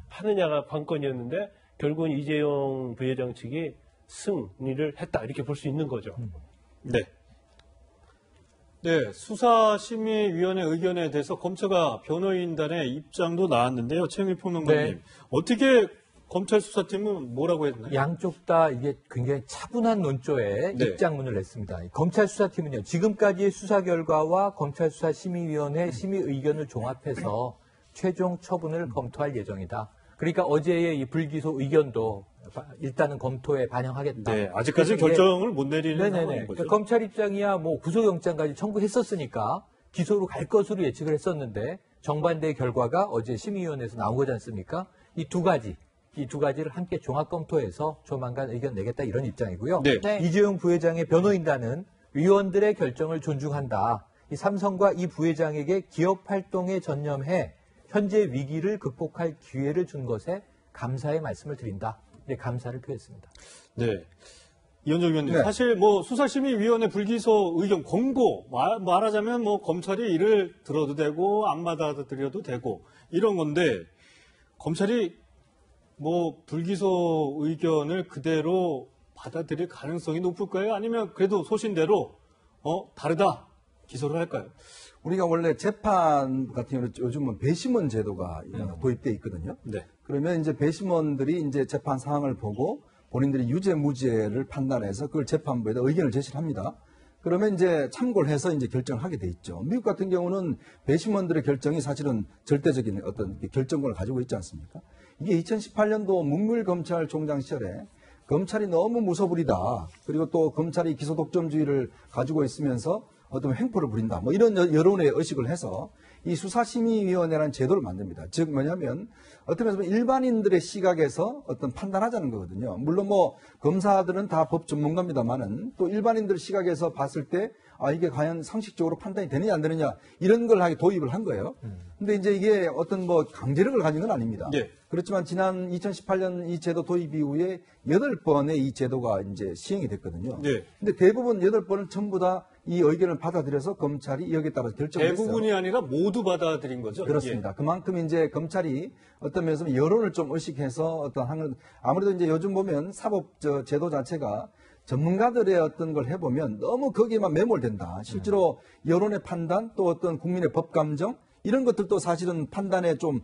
하느냐가 관건이었는데 결국은 이재용 부회장 측이 승리를 했다 이렇게 볼 수 있는 거죠. 네. 네, 수사심의위원회 의견에 대해서 검찰과 변호인단의 입장도 나왔는데요. 최영일 평론가님, 네. 어떻게 검찰 수사팀은 뭐라고 했나요? 양쪽 다 이게 굉장히 차분한 논조에 네. 입장문을 냈습니다. 검찰 수사팀은요, 지금까지의 수사 결과와 검찰 수사심의위원회 심의 의견을 종합해서 최종 처분을 검토할 예정이다. 그러니까 어제의 이 불기소 의견도 일단은 검토에 반영하겠다. 네, 아직까지 결정을 못 내리는 네네네. 상황인 거죠. 그러니까 검찰 입장이야 뭐 구속영장까지 청구했었으니까 기소로 갈 것으로 예측을 했었는데 정반대의 결과가 어제 심의위원회에서 나온 거지 않습니까? 이 두 가지를 함께 종합 검토해서 조만간 의견 내겠다 이런 입장이고요. 네. 네. 이재용 부회장의 변호인단은 위원들의 결정을 존중한다. 이 삼성과 이 부회장에게 기업 활동에 전념해 현재 위기를 극복할 기회를 준 것에 감사의 말씀을 드린다. 네, 감사를 표했습니다. 네. 이현정 위원님, 네. 사실 뭐 수사심의위원회 불기소 의견 공고, 말하자면 뭐 검찰이 이를 들어도 되고, 안 받아들여도 되고, 이런 건데, 검찰이 뭐 불기소 의견을 그대로 받아들일 가능성이 높을까요? 아니면 그래도 소신대로, 다르다, 기소를 할까요? 우리가 원래 재판 같은 경우는 요즘은 배심원 제도가 도입되어 있거든요. 네. 그러면 이제 배심원들이 이제 재판 상황을 보고 본인들이 유죄 무죄를 판단해서 그걸 재판부에다 의견을 제시를 합니다. 그러면 이제 참고를 해서 이제 결정을 하게 돼 있죠. 미국 같은 경우는 배심원들의 결정이 사실은 절대적인 어떤 결정권을 가지고 있지 않습니까? 이게 2018년도 문물검찰총장 시절에 검찰이 너무 무소불위다. 그리고 또 검찰이 기소 독점주의를 가지고 있으면서 어떤 횡포를 부린다. 뭐 이런 여론에 의식을 해서 이 수사심의위원회라는 제도를 만듭니다. 즉 뭐냐면 어떻게 보면 일반인들의 시각에서 어떤 판단하자는 거거든요. 물론 뭐 검사들은 다 법 전문가입니다만은 또 일반인들 시각에서 봤을 때 이게 과연 상식적으로 판단이 되느냐 안 되느냐 이런 걸 하게 도입을 한 거예요. 근데 이제 이게 어떤 뭐 강제력을 가진 건 아닙니다. 네. 그렇지만 지난 2018년 이 제도 도입 이후에 8번의 이 제도가 이제 시행이 됐거든요. 네. 근데 대부분 8번은 전부 다 이 의견을 받아들여서 검찰이 여기에 따라서 결정을 했어요. 대부분이 아니라 모두 받아들인 거죠? 그렇습니다. 그만큼 이제 검찰이 어떤 면에서 여론을 좀 의식해서 어떤 아무래도 이제 요즘 보면 사법 제도 자체가 전문가들의 어떤 걸 해보면 너무 거기에만 매몰된다. 실제로 여론의 판단 또 어떤 국민의 법 감정 이런 것들도 사실은 판단에 좀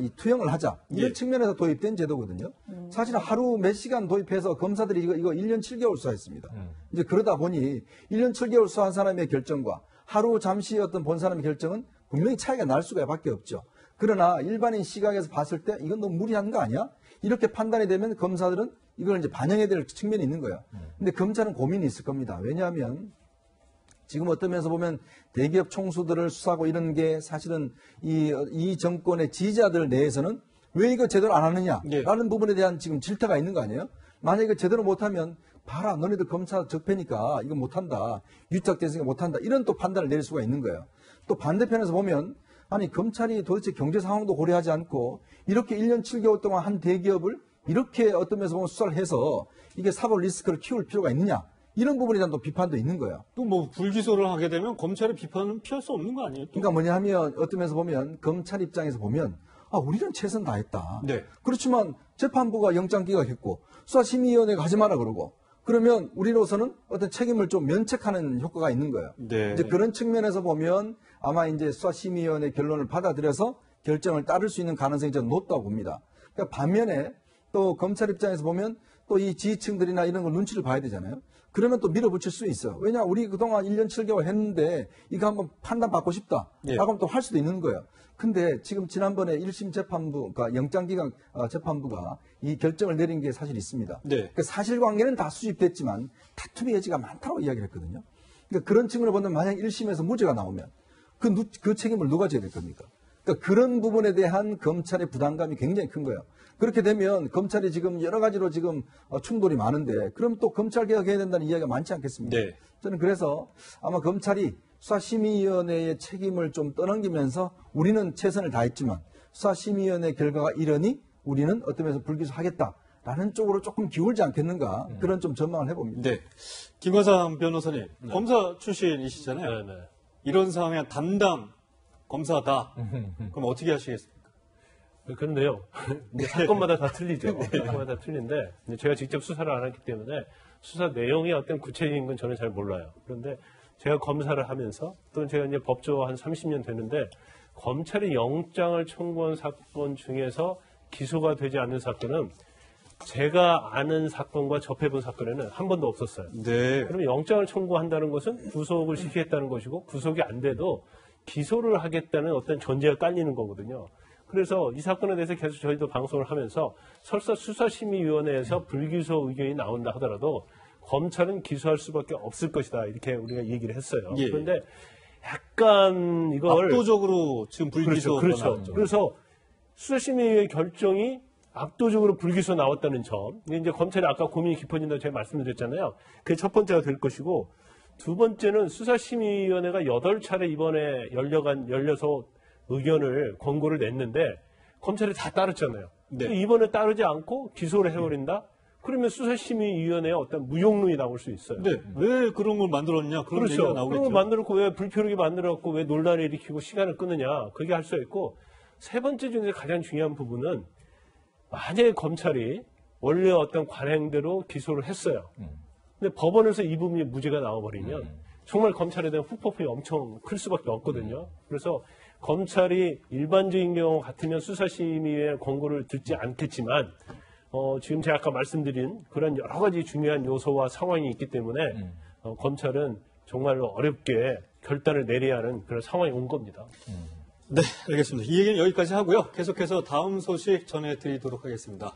이 투영을 하자 이런 예. 측면에서 도입된 제도거든요. 사실은 하루 몇 시간 도입해서 검사들이 이거 1년 7개월 수사했습니다. 이제 그러다 보니 1년 7개월 수사한 사람의 결정과 하루 잠시 어떤 본 사람의 결정은 분명히 차이가 날 수가 밖에 없죠. 그러나 일반인 시각에서 봤을 때 이건 너무 무리한 거 아니야? 이렇게 판단이 되면 검사들은 이걸 이제 반영해야 될 측면이 있는 거예요. 근데 검찰은 고민이 있을 겁니다. 왜냐하면 지금 어떤 면에서 보면 대기업 총수들을 수사하고 이런 게 사실은 이 정권의 지지자들 내에서는 왜 이거 제대로 안 하느냐라는 부분에 대한 지금 질타가 있는 거 아니에요? 만약에 이거 제대로 못하면 봐라 너네들 검사 적폐니까 이거 못한다. 유착됐으니까 못한다. 이런 또 판단을 내릴 수가 있는 거예요. 또 반대편에서 보면 아니 검찰이 도대체 경제 상황도 고려하지 않고 이렇게 1년 7개월 동안 한 대기업을 이렇게 어떤 면에서 보면 수사를 해서 이게 사법 리스크를 키울 필요가 있느냐. 이런 부분에 대한 또 비판도 있는 거예요. 또 뭐 불기소를 하게 되면 검찰의 비판은 피할 수 없는 거 아니에요? 또? 그러니까 뭐냐 하면 어떤 면에서 보면 검찰 입장에서 보면 우리는 최선 다했다. 네. 그렇지만 재판부가 영장 기각했고 수사심의위원회가 하지 마라 그러고 그러면 우리로서는 어떤 책임을 좀 면책하는 효과가 있는 거예요. 네. 이제 그런 측면에서 보면 아마 이제 수사심의위원회 결론을 받아들여서 결정을 따를 수 있는 가능성이 좀 높다고 봅니다. 그러니까 반면에 또 검찰 입장에서 보면 또 이 지휘층들이나 이런 걸 눈치를 봐야 되잖아요. 그러면 또 밀어붙일 수 있어요. 왜냐, 우리 그동안 1년 7개월 했는데 이거 한번 판단받고 싶다. 예. 라고 하면 또 할 수도 있는 거예요. 근데 지금 지난번에 1심 재판부, 그러니까 영장기각 재판부가 이 결정을 내린 게 사실 있습니다. 네. 그러니까 사실관계는 다 수집됐지만 다툼의 여지가 많다고 이야기를 했거든요. 그러니까 그런 측면으로 보면 만약 1심에서 무죄가 나오면 그 책임을 누가 져야 될 겁니까? 그러니까 그런 부분에 대한 검찰의 부담감이 굉장히 큰 거예요. 그렇게 되면 검찰이 지금 여러 가지로 지금 충돌이 많은데 그럼 또 검찰 개혁해야 된다는 이야기가 많지 않겠습니까? 네. 저는 그래서 아마 검찰이 수사심의위원회의 책임을 좀 떠넘기면서 우리는 최선을 다했지만 수사심의위원회 결과가 이러니 우리는 어떤 면에서 불기소하겠다라는 쪽으로 조금 기울지 않겠는가 그런 좀 전망을 해봅니다. 네. 김관삼 변호사님, 검사 출신이시잖아요. 네. 이런 상황에 담당 검사다. 그럼 어떻게 하시겠습니까? 그런데요. 사건마다 다 틀리죠. 사건마다 다 틀린데 제가 직접 수사를 안 했기 때문에 수사 내용이 어떤 구체적인 건 저는 잘 몰라요. 그런데 제가 검사를 하면서 또는 제가 이제 법조 한 30년 되는데 검찰이 영장을 청구한 사건 중에서 기소가 되지 않는 사건은 제가 아는 사건과 접해본 사건에는 한 번도 없었어요. 네. 그러면 영장을 청구한다는 것은 구속을 시키겠다는 것이고 구속이 안 돼도 기소를 하겠다는 어떤 전제가 깔리는 거거든요. 그래서 이 사건에 대해서 계속 저희도 방송을 하면서 설사 수사심의위원회에서 불기소 의견이 나온다 하더라도 검찰은 기소할 수밖에 없을 것이다. 이렇게 우리가 얘기를 했어요. 예. 그런데 약간 이걸 압도적으로 지금 불기소가 그렇죠. 나왔죠. 그래서 수사심의위의 결정이 압도적으로 불기소 나왔다는 점. 이제 검찰이 아까 고민이 깊어진다고 제가 말씀드렸잖아요. 그게 첫 번째가 될 것이고 두 번째는 수사심의위원회가 8차례 이번에 열려서 의견을 권고를 냈는데 검찰이 다 따랐잖아요. 네. 이번에 따르지 않고 기소를 해버린다? 그러면 수사심의위원회에 어떤 무용론이 나올 수 있어요. 네. 왜 그런 걸 만들었냐? 그런 얘기가 그렇죠. 나오겠죠. 그런 걸 만들었고 왜 불필요하게 만들었고 왜 논란을 일으키고 시간을 끄느냐. 그게 할 수 있고 세 번째 중에서 가장 중요한 부분은 만약에 검찰이 원래 어떤 관행대로 기소를 했어요. 근데 법원에서 이 부분이 무죄가 나와버리면 정말 검찰에 대한 후폭풍이 엄청 클 수밖에 없거든요. 그래서 검찰이 일반적인 경우 같으면 수사심의의 권고를 듣지 않겠지만 지금 제가 아까 말씀드린 그런 여러 가지 중요한 요소와 상황이 있기 때문에 검찰은 정말로 어렵게 결단을 내려야 하는 그런 상황이 온 겁니다. 네, 알겠습니다. 이 얘기는 여기까지 하고요. 계속해서 다음 소식 전해드리도록 하겠습니다.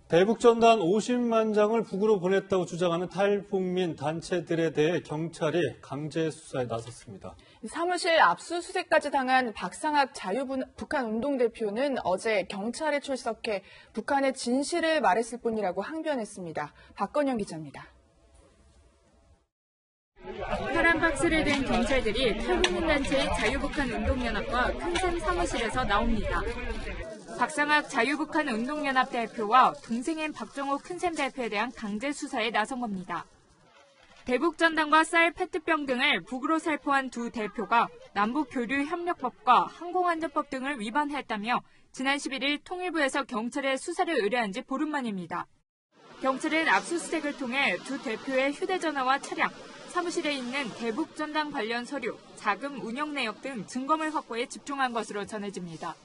대북전단 50만 장을 북으로 보냈다고 주장하는 탈북민 단체들에 대해 경찰이 강제 수사에 나섰습니다. 사무실 압수수색까지 당한 박상학 자유북한 운동대표는 어제 경찰에 출석해 북한의 진실을 말했을 뿐이라고 항변했습니다. 박건영 기자입니다. 파란 박스를 든 경찰들이 탈북민단체의 자유북한 운동연합과 큰샘 사무실에서 나옵니다. 박상학 자유북한 운동연합 대표와 동생인 박정호 큰샘 대표에 대한 강제 수사에 나선 겁니다. 대북전단과 쌀, 페트병 등을 북으로 살포한 두 대표가 남북교류협력법과 항공안전법 등을 위반했다며 지난 11일 통일부에서 경찰에 수사를 의뢰한 지 보름 만입니다. 경찰은 압수수색을 통해 두 대표의 휴대전화와 차량, 사무실에 있는 대북전단 관련 서류, 자금 운영 내역 등 증거물 확보에 집중한 것으로 전해집니다.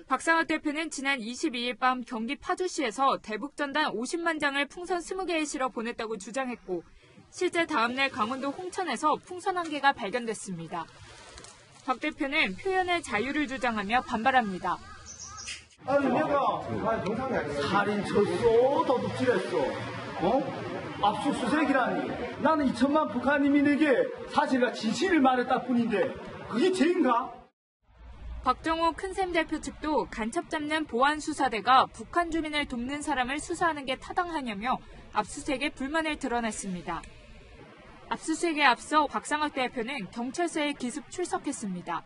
박상학 대표는 지난 22일 밤 경기 파주시에서 대북전단 50만 장을 풍선 20개에 실어 보냈다고 주장했고 실제 다음날 강원도 홍천에서 풍선 1개가 발견됐습니다. 박 대표는 표현의 자유를 주장하며 반발합니다. 아니 내가 살인 쳤어, 도둑질했어, 압수수색이라니. 나는 2천만 북한인민에게 사실과 진실을 말했다 뿐인데 그게 죄인가? 박정호 큰샘 대표 측도 간첩 잡는 보안수사대가 북한 주민을 돕는 사람을 수사하는 게 타당하냐며 압수수색에 불만을 드러냈습니다. 압수수색에 앞서 박상학 대표는 경찰서에 기습 출석했습니다.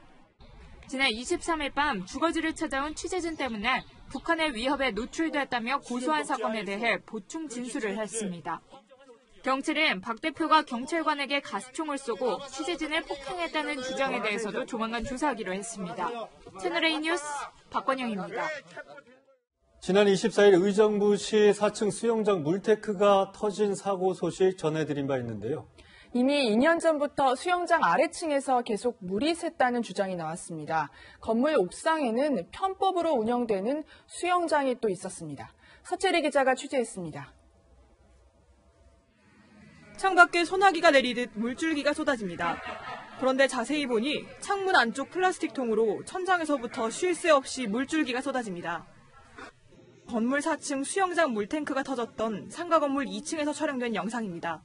지난 23일 밤 주거지를 찾아온 취재진 때문에 북한의 위협에 노출됐다며 고소한 사건에 대해 보충 진술을 했습니다. 경찰은 박 대표가 경찰관에게 가스총을 쏘고 취재진을 폭행했다는 주장에 대해서도 조만간 조사하기로 했습니다. 채널A 뉴스 박건영입니다. 지난 24일 의정부시 4층 수영장 물테크가 터진 사고 소식 전해드린 바 있는데요. 이미 2년 전부터 수영장 아래층에서 계속 물이 샜다는 주장이 나왔습니다. 건물 옥상에는 편법으로 운영되는 수영장이 또 있었습니다. 서채리 기자가 취재했습니다. 창밖에 소나기가 내리듯 물줄기가 쏟아집니다. 그런데 자세히 보니 창문 안쪽 플라스틱 통으로 천장에서부터 쉴 새 없이 물줄기가 쏟아집니다. 건물 4층 수영장 물탱크가 터졌던 상가 건물 2층에서 촬영된 영상입니다.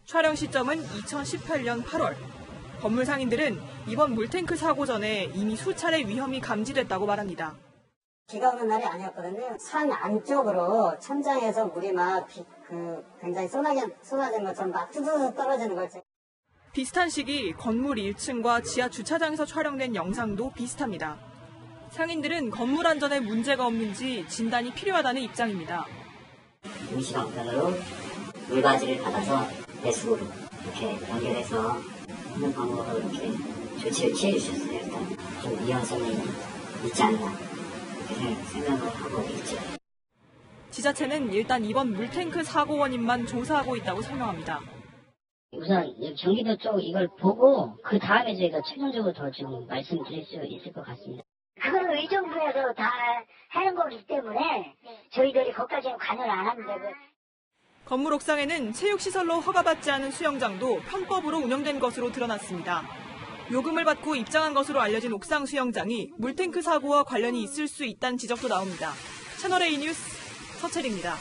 촬영 시점은 2018년 8월. 건물 상인들은 이번 물탱크 사고 전에 이미 수차례 위험이 감지됐다고 말합니다. 비가 오는 날이 아니었거든요. 산 안쪽으로 천장에서 물이 막 굉장히 쏟아지는 것처럼 막 뚜두둑 떨어지는 걸. 비슷한 시기 건물 1층과 지하 주차장에서 촬영된 영상도 비슷합니다. 상인들은 건물 안전에 문제가 없는지 진단이 필요하다는 입장입니다. 임시방편으로 물바지를 받아서 배수구로 이렇게 연결해서 하는 방법으로 이렇게 조치를 취해주셨어요. 일단 좀 위험성이 있지 않나 이렇게 생각을 하고 있죠. 지자체는 일단 이번 물탱크 사고 원인만 조사하고 있다고 설명합니다. 우선 경기도 쪽 이걸 보고 그 다음에 저희가 최종적으로 더 좀 말씀드릴 수 있을 것 같습니다. 그거는 의정부에서 다 하는 거기 때문에 저희들이 거기까지는 관여를 안 합니다. 건물 옥상에는 체육시설로 허가받지 않은 수영장도 편법으로 운영된 것으로 드러났습니다. 요금을 받고 입장한 것으로 알려진 옥상 수영장이 물탱크 사고와 관련이 있을 수 있다는 지적도 나옵니다. 채널A 뉴스 서채리입니다.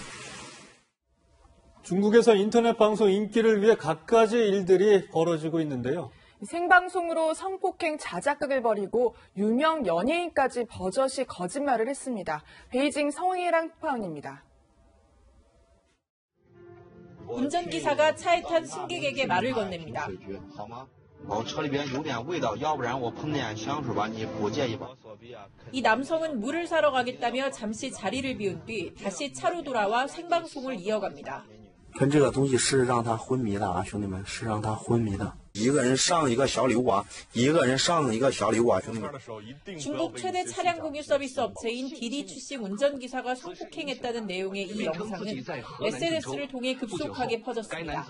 중국에서 인터넷 방송 인기를 위해 갖가지 일들이 벌어지고 있는데요. 생방송으로 성폭행 자작극을 벌이고 유명 연예인까지 버젓이 거짓말을 했습니다. 베이징 성해랑 파원입니다. 운전기사가 차에 탄 승객에게 말을 건넵니다. 이 남성은 물을 사러 가겠다며 잠시 자리를 비운 뒤 다시 차로 돌아와 생방송을 이어갑니다. 跟这个东西是让他昏迷的啊，兄弟们，是让他昏迷的。一个人上一个小礼物啊，一个人上一个小礼物啊，兄弟们。 중국 최대 차량 공유 서비스 업체인 디디 출신 운전기사가 성폭행했다는 내용의 이 영상은 SNS를 통해 급속하게 퍼졌습니다.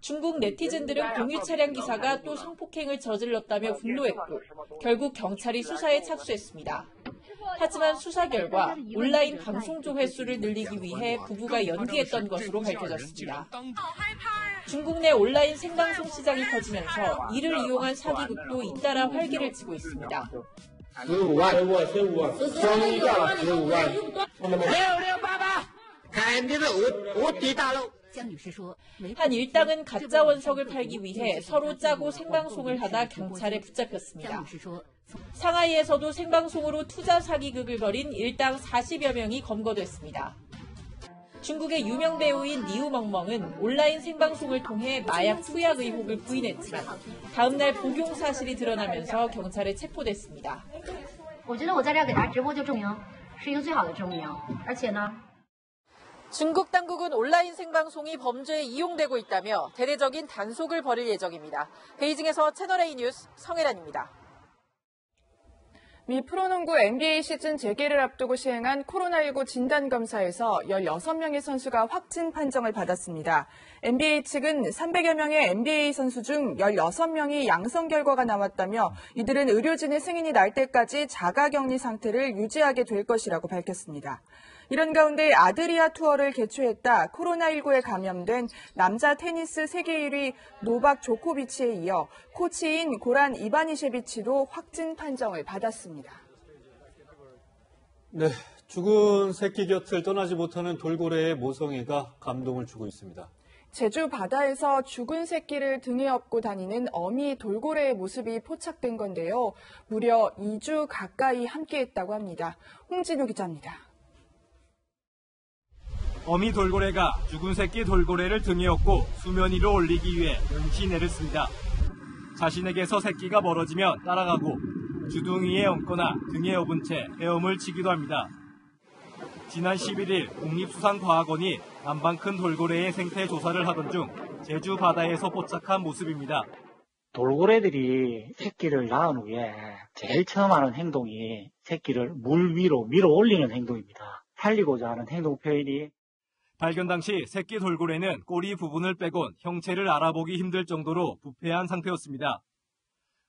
중국 네티즌들은 공유 차량 기사가 또 성폭행을 저질렀다며 분노했고 결국 경찰이 수사에 착수했습니다. 하지만 수사 결과 온라인 방송 조회수를 늘리기 위해 부부가 연기했던 것으로 밝혀졌습니다. 중국 내 온라인 생방송 시장이 커지면서 이를 이용한 사기극도 잇따라 활기를 치고 있습니다. 한 일당은 가짜 원석을 팔기 위해 서로 짜고 생방송을 하다 경찰에 붙잡혔습니다. 상하이에서도 생방송으로 투자 사기극을 벌인 일당 40여 명이 검거됐습니다. 중국의 유명 배우인 니우멍멍은 온라인 생방송을 통해 마약 투약 의혹을 부인했지만 다음 날 복용 사실이 드러나면서 경찰에 체포됐습니다. 중국 당국은 온라인 생방송이 범죄에 이용되고 있다며 대대적인 단속을 벌일 예정입니다. 베이징에서 채널A 뉴스 성혜란입니다. 미 프로농구 NBA 시즌 재개를 앞두고 시행한 코로나19 진단검사에서 16명의 선수가 확진 판정을 받았습니다. NBA 측은 300여 명의 NBA 선수 중 16명이 양성 결과가 나왔다며 이들은 의료진의 승인이 날 때까지 자가격리 상태를 유지하게 될 것이라고 밝혔습니다. 이런 가운데 아드리아 투어를 개최했다 코로나19에 감염된 남자 테니스 세계 1위 노박 조코비치에 이어 코치인 고란 이바니셰비치도 확진 판정을 받았습니다. 네, 죽은 새끼 곁을 떠나지 못하는 돌고래의 모성애가 감동을 주고 있습니다. 제주 바다에서 죽은 새끼를 등에 업고 다니는 어미 돌고래의 모습이 포착된 건데요. 무려 2주 가까이 함께했다고 합니다. 홍진우 기자입니다. 어미 돌고래가 죽은 새끼 돌고래를 등에 업고 수면 위로 올리기 위해 응시내를 씁니다. 자신에게서 새끼가 멀어지면 따라가고 주둥이에 얹거나 등에 업은 채 헤엄을 치기도 합니다. 지난 11일 국립수산과학원이 남방 큰 돌고래의 생태 조사를 하던 중 제주 바다에서 포착한 모습입니다. 돌고래들이 새끼를 낳은 후에 제일 처음 하는 행동이 새끼를 물 위로 밀어 올리는 행동입니다. 살리고자 하는 행동 표현이 발견 당시 새끼 돌고래는 꼬리 부분을 빼곤 형체를 알아보기 힘들 정도로 부패한 상태였습니다.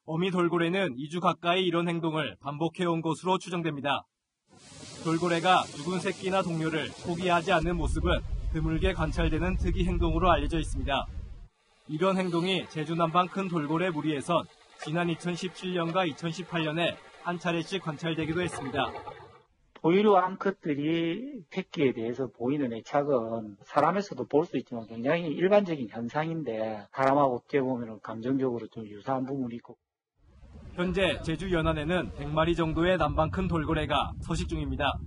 어미 돌고래는 2주 가까이 이런 행동을 반복해온 것으로 추정됩니다. 돌고래가 죽은 새끼나 동료를 포기하지 않는 모습은 드물게 관찰되는 특이 행동으로 알려져 있습니다. 이런 행동이 제주 남방 큰 돌고래 무리에선 지난 2017년과 2018년에 한 차례씩 관찰되기도 했습니다. 포유류 암컷들이 새끼에 대해서 보이는 애착은 사람에서도 볼 수 있지만 굉장히 일반적인 현상인데 사람하고 어떻게 보면 감정적으로 좀 유사한 부분이 있고. 현재 제주 연안에는 100마리 정도의 남방 큰 돌고래가 서식 중입니다.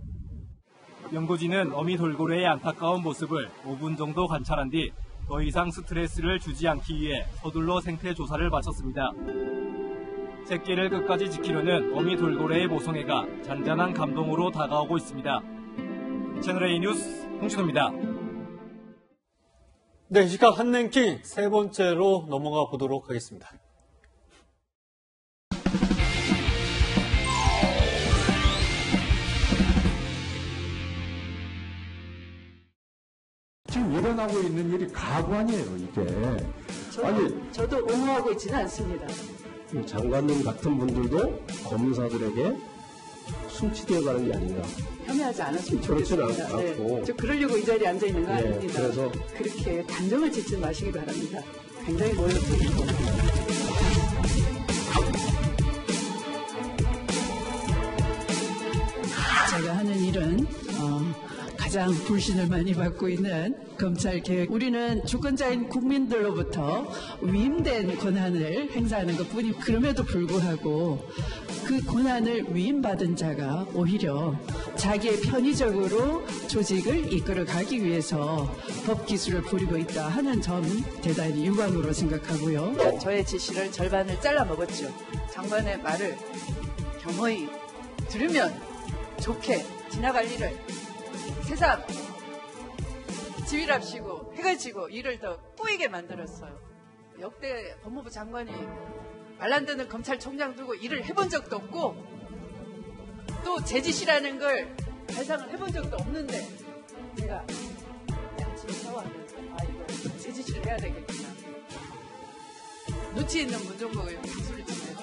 연구진은 어미 돌고래의 안타까운 모습을 5분 정도 관찰한 뒤 더 이상 스트레스를 주지 않기 위해 서둘러 생태 조사를 마쳤습니다. 새끼를 끝까지 지키려는 어미 돌고래의 모성애가 잔잔한 감동으로 다가오고 있습니다. 채널A 뉴스 홍진호입니다. 네, 이 시각 한랭킹 세 번째로 넘어가 보도록 하겠습니다. 지금 일어나고 있는 일이 가관이에요, 이게. 저도 옹호하고 있지는 않습니다. 장관님 같은 분들도 검사들에게 숨치되어 가는 게 아닌가. 혐의하지 않았으면 그렇지는 좋겠습니다. 않고. 저 그러려고 이 자리에 앉아 있는 거 네, 아닙니다. 그래서 그렇게 단정을 짓지 마시기 바랍니다. 굉장히 모욕적이고. 제가 하는 일은 가장 불신을 많이 받고 있는 검찰개혁. 우리는 주권자인 국민들로부터 위임된 권한을 행사하는 것뿐이 그럼에도 불구하고 그 권한을 위임받은 자가 오히려 자기의 편의적으로 조직을 이끌어가기 위해서 법기술을 부리고 있다 하는 점 대단히 유감으로 생각하고요. 저의 지시를 절반을 잘라 먹었죠. 장관의 말을 겸허히 들으면 좋게 지나갈 일을 세상 지휘랍시고 해가 지고 일을 더 꼬이게 만들었어요. 역대 법무부 장관이 말 안 듣는 검찰총장 두고 일을 해본 적도 없고 또 제 짓이라는 걸 발상을 해본 적도 없는데 제가 양심을 사와하면서 이거 제 짓을 해야 되겠구나. 눈치 있는 문종국을 소리 치면서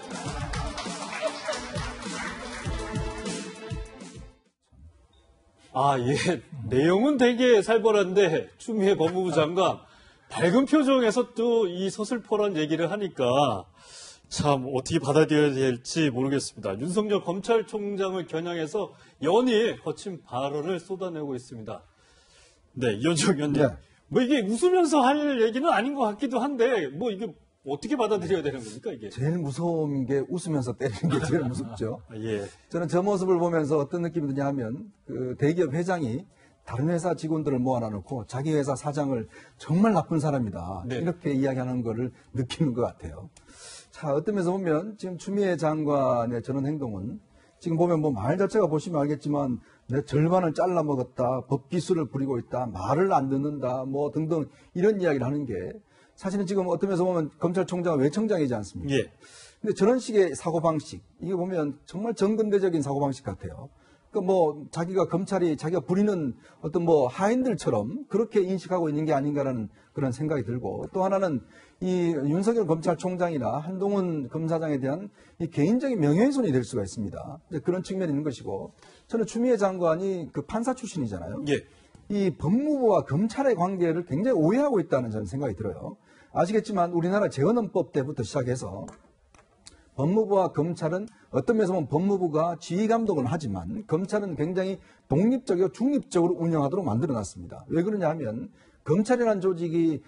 예. 내용은 되게 살벌한데, 추미애 법무부 장관, 밝은 표정에서 또 이 서슬퍼런 얘기를 하니까, 참, 어떻게 받아들여야 될지 모르겠습니다. 윤석열 검찰총장을 겨냥해서 연일 거친 발언을 쏟아내고 있습니다. 네, 이현정 의원님. 네. 뭐 이게 웃으면서 할 얘기는 아닌 것 같기도 한데, 뭐 이게 어떻게 받아들여야 되는 겁니까, 이게? 제일 무서운 게 웃으면서 때리는 게 제일 무섭죠. 예. 저는 저 모습을 보면서 어떤 느낌이 드냐 하면 그 대기업 회장이 다른 회사 직원들을 모아놓고 자기 회사 사장을 정말 나쁜 사람이다. 네. 이렇게 이야기하는 거를 느끼는 것 같아요. 자, 어떤 면에서 보면 지금 추미애 장관의 저런 행동은 지금 보면 뭐 말 자체가 보시면 알겠지만 내 절반을 잘라 먹었다, 법기술을 부리고 있다, 말을 안 듣는다, 뭐 등등 이런 이야기를 하는 게 사실은 지금 어떤 면에서 보면 검찰총장은 외청장이지 않습니까? 예. 근데 저런 식의 사고방식, 이게 보면 정말 정근대적인 사고방식 같아요. 그러니까 뭐 자기가 검찰이 자기가 부리는 어떤 뭐 하인들처럼 그렇게 인식하고 있는 게 아닌가라는 그런 생각이 들고, 또 하나는 이 윤석열 검찰총장이나 한동훈 검사장에 대한 이 개인적인 명예훼손이 될 수가 있습니다. 그런 측면이 있는 것이고, 저는 추미애 장관이 그 판사 출신이잖아요. 예. 이 법무부와 검찰의 관계를 굉장히 오해하고 있다는 저는 생각이 들어요. 아시겠지만 우리나라 재헌헌법 때부터 시작해서 법무부와 검찰은 어떤 면에서 보면 법무부가 지휘감독은 하지만 검찰은 굉장히 독립적이고 중립적으로 운영하도록 만들어놨습니다. 왜 그러냐 하면 검찰이라는 조직이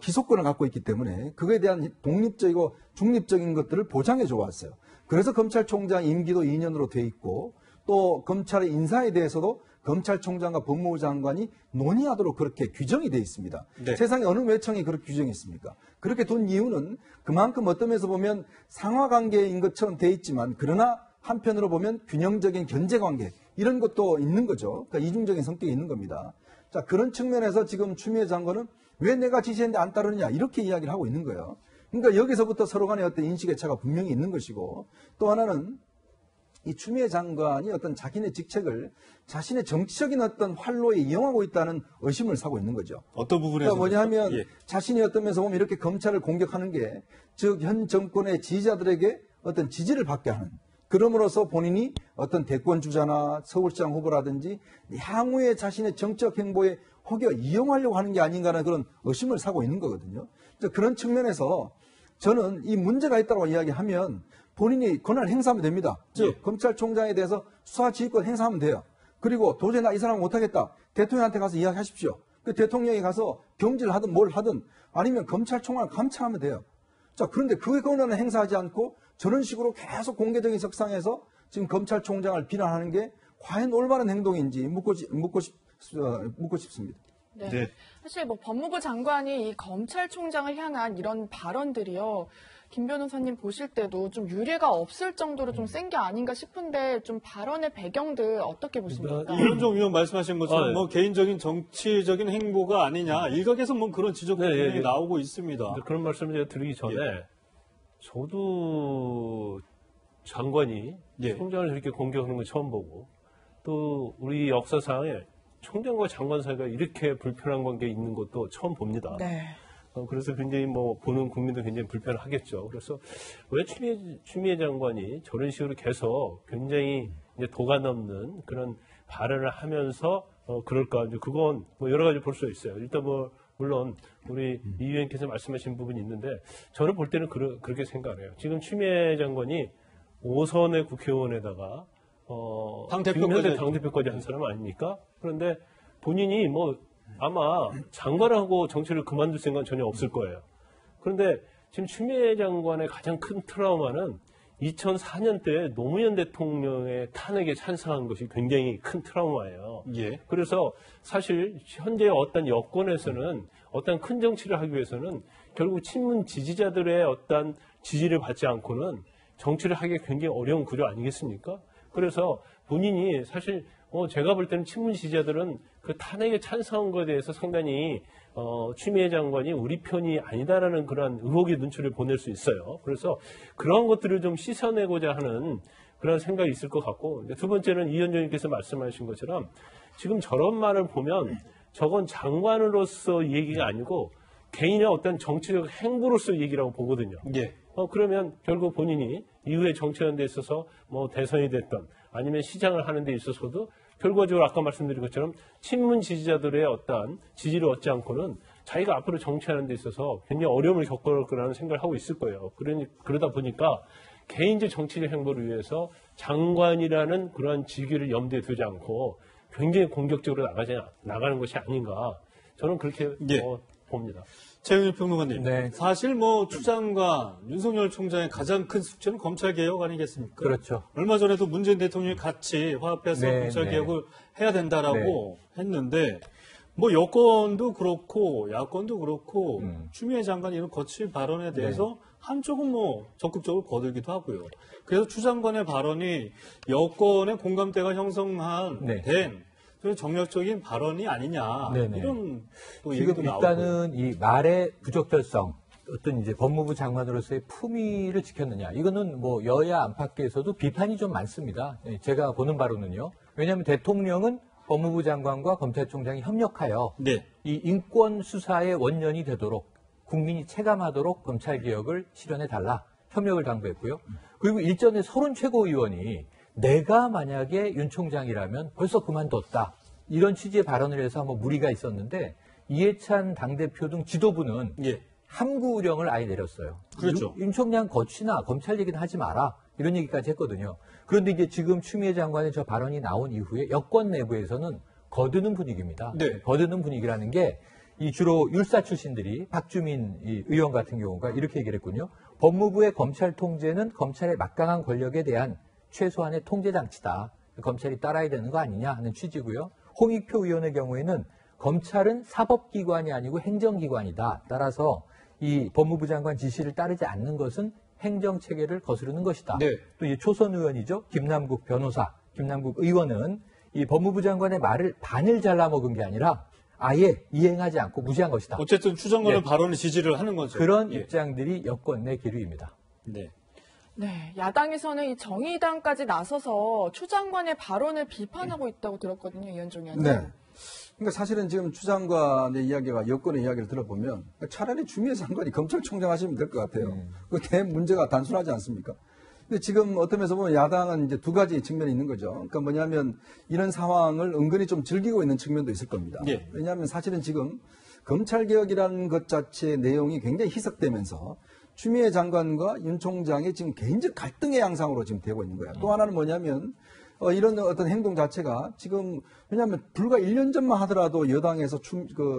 기소권을 갖고 있기 때문에 그거에 대한 독립적이고 중립적인 것들을 보장해 줘 왔어요. 그래서 검찰총장 임기도 2년으로 돼 있고, 또 검찰의 인사에 대해서도 검찰총장과 법무부 장관이 논의하도록 그렇게 규정이 돼 있습니다. 네. 세상에 어느 외청이 그렇게 규정이 있습니까? 그렇게 둔 이유는 그만큼 어떤 면에서 보면 상하관계인 것처럼 돼 있지만, 그러나 한편으로 보면 균형적인 견제관계 이런 것도 있는 거죠. 그러니까 이중적인 성격이 있는 겁니다. 자, 그런 측면에서 지금 추미애 장관은 왜 내가 지시했는데 안 따르느냐 이렇게 이야기를 하고 있는 거예요. 그러니까 여기서부터 서로 간의 어떤 인식의 차가 분명히 있는 것이고, 또 하나는 이 추미애 장관이 어떤 자기네 직책을 자신의 정치적인 어떤 활로에 이용하고 있다는 의심을 사고 있는 거죠. 어떤 부분에서? 그러니까 뭐냐면 예. 자신이 어떤 면에서 보면 이렇게 검찰을 공격하는 게 즉 현 정권의 지지자들에게 어떤 지지를 받게 하는, 그럼으로써 본인이 어떤 대권 주자나 서울시장 후보라든지 향후에 자신의 정치적 행보에 혹여 이용하려고 하는 게 아닌가라는 그런 의심을 사고 있는 거거든요. 그런 측면에서 저는 이 문제가 있다고 이야기하면 본인이 권한을 행사하면 됩니다. 즉 예. 검찰총장에 대해서 수사 지휘권 행사하면 돼요. 그리고 도저히 나 이 사람 못하겠다. 대통령한테 가서 이야기하십시오. 그 대통령이 가서 경질을 하든 뭘 하든 아니면 검찰총장을 감찰하면 돼요. 자, 그런데 그 권한을 행사하지 않고 저런 식으로 계속 공개적인 석상에서 지금 검찰총장을 비난하는 게 과연 올바른 행동인지 묻고 싶습니다. 네. 네. 사실 뭐 법무부 장관이 이 검찰총장을 향한 이런 발언들이요, 김 변호사님 보실 때도 좀 유례가 없을 정도로 좀 센 게 아닌가 싶은데, 좀 발언의 배경들 어떻게 보십니까? 이현정 의원 말씀하신 것처럼 네. 뭐 개인적인 정치적인 행보가 아니냐, 일각에서 뭐 그런 지적도 분명히 나오고 있습니다. 그런 말씀을 제가 드리기 전에 저도 장관이 총장을 이렇게 공격하는 걸 처음 보고, 또 우리 역사상에 총장과 장관 사이가 이렇게 불편한 관계에 있는 것도 처음 봅니다. 네. 그래서 굉장히 뭐 보는 국민도 굉장히 불편하겠죠. 그래서 왜 추미애 장관이 저런 식으로 계속 굉장히 이제 도가 넘는 그런 발언을 하면서 그럴까? 이제 그건 뭐 여러 가지 볼 수 있어요. 일단 뭐 물론 우리 이 의원께서 말씀하신 부분이 있는데 저는 볼 때는 그렇게 생각해요. 지금 추미애 장관이 5선의 국회의원에다가 지금 현재 당대표까지 한 사람 아닙니까? 그런데 본인이 뭐 아마 장관하고 정치를 그만둘 생각은 전혀 없을 거예요. 그런데 지금 추미애 장관의 가장 큰 트라우마는 2004년 때 노무현 대통령의 탄핵에 찬성한 것이 굉장히 큰 트라우마예요. 예. 그래서 사실 현재 어떤 여권에서는 어떤 큰 정치를 하기 위해서는 결국 친문 지지자들의 어떤 지지를 받지 않고는 정치를 하기 굉장히 어려운 구조 아니겠습니까? 그래서 본인이 사실 제가 볼 때는 친문 지지자들은 그 탄핵에 찬성한 것에 대해서 상당히 추미애 장관이 우리 편이 아니다라는 그런 의혹의 눈초리를 보낼 수 있어요. 그래서 그런 것들을 좀 씻어내고자 하는 그런 생각이 있을 것 같고, 두 번째는 이현정 의원께서 말씀하신 것처럼 지금 저런 말을 보면 저건 장관으로서 얘기가 아니고 개인의 어떤 정치적 행보로서 얘기라고 보거든요. 예. 그러면 결국 본인이 이후에 정치하는 데 있어서 뭐 대선이 됐던 아니면 시장을 하는 데 있어서도 결과적으로 아까 말씀드린 것처럼 친문 지지자들의 어떠한 지지를 얻지 않고는 자기가 앞으로 정치하는 데 있어서 굉장히 어려움을 겪을 거라는 생각을 하고 있을 거예요. 그러다 보니까 개인적 정치적 행보를 위해서 장관이라는 그러한 직위를 염두에 두지 않고 굉장히 공격적으로 나가는 것이 아닌가. 저는 그렇게 봅니다. 최영일 평론가님, 사실 뭐 추 장관, 윤석열 총장의 가장 큰 숙제는 검찰개혁 아니겠습니까? 그렇죠. 얼마 전에도 문재인 대통령이 같이 화합해서 검찰개혁을 해야 된다라고 했는데, 뭐 여권도 그렇고 야권도 그렇고 추미애 장관이 이런 거칠 발언에 대해서 한쪽은 뭐 적극적으로 거들기도 하고요. 그래서 추 장관의 발언이 여권의 공감대가 된 정략적인 발언이 아니냐 이런 또 지금 얘기도 일단은 이 말의 부적절성, 어떤 이제 법무부 장관으로서의 품위를 지켰느냐, 이거는 뭐 여야 안팎에서도 비판이 좀 많습니다. 제가 보는 바로는요. 왜냐하면 대통령은 법무부 장관과 검찰총장이 협력하여 이 인권 수사의 원년이 되도록 국민이 체감하도록 검찰 개혁을 실현해 달라 협력을 당부했고요. 그리고 일전에 서른 최고위원이 내가 만약에 윤 총장이라면 벌써 그만뒀다, 이런 취지의 발언을 해서 한번 무리가 있었는데 이해찬 당대표 등 지도부는 함구령을 아예 내렸어요. 그렇죠. 윤 총장 거취나 검찰 얘기는 하지 마라, 이런 얘기까지 했거든요. 그런데 이제 지금 추미애 장관의 저 발언이 나온 이후에 여권 내부에서는 거드는 분위기입니다. 거드는 분위기라는 게 이 주로 율사 출신들이 박주민 의원 같은 경우가 이렇게 얘기를 했군요. 법무부의 검찰 통제는 검찰의 막강한 권력에 대한 최소한의 통제 장치다. 검찰이 따라야 되는 거 아니냐 하는 취지고요. 홍익표 의원의 경우에는 검찰은 사법기관이 아니고 행정기관이다. 따라서 이 법무부 장관 지시를 따르지 않는 것은 행정체계를 거스르는 것이다. 또 이 초선 의원이죠. 김남국 변호사, 김남국 의원은 이 법무부 장관의 말을 반을 잘라먹은 게 아니라 아예 이행하지 않고 무시한 것이다. 어쨌든 추 장관의 발언을 지지를 하는 거죠. 그런 입장들이 여권 내 기류입니다. 야당에서는 이 정의당까지 나서서 추 장관의 발언을 비판하고 있다고 들었거든요, 이현종 의원님. 그러니까 사실은 지금 추 장관의 이야기가 여권의 이야기를 들어보면 차라리 추미애 장관이 검찰총장 하시면 될 것 같아요. 그 대 문제가 단순하지 않습니까? 근데 지금 어떤 면에서 보면 야당은 이제 두 가지 측면이 있는 거죠. 그러니까 뭐냐면 이런 상황을 은근히 좀 즐기고 있는 측면도 있을 겁니다. 왜냐하면 사실은 지금 검찰개혁이라는 것 자체의 내용이 굉장히 희석되면서 추미애 장관과 윤 총장의 지금 개인적 갈등의 양상으로 지금 되고 있는 거예요. 또 하나는 뭐냐면 이런 어떤 행동 자체가 지금 왜냐하면 불과 1년 전만 하더라도 여당에서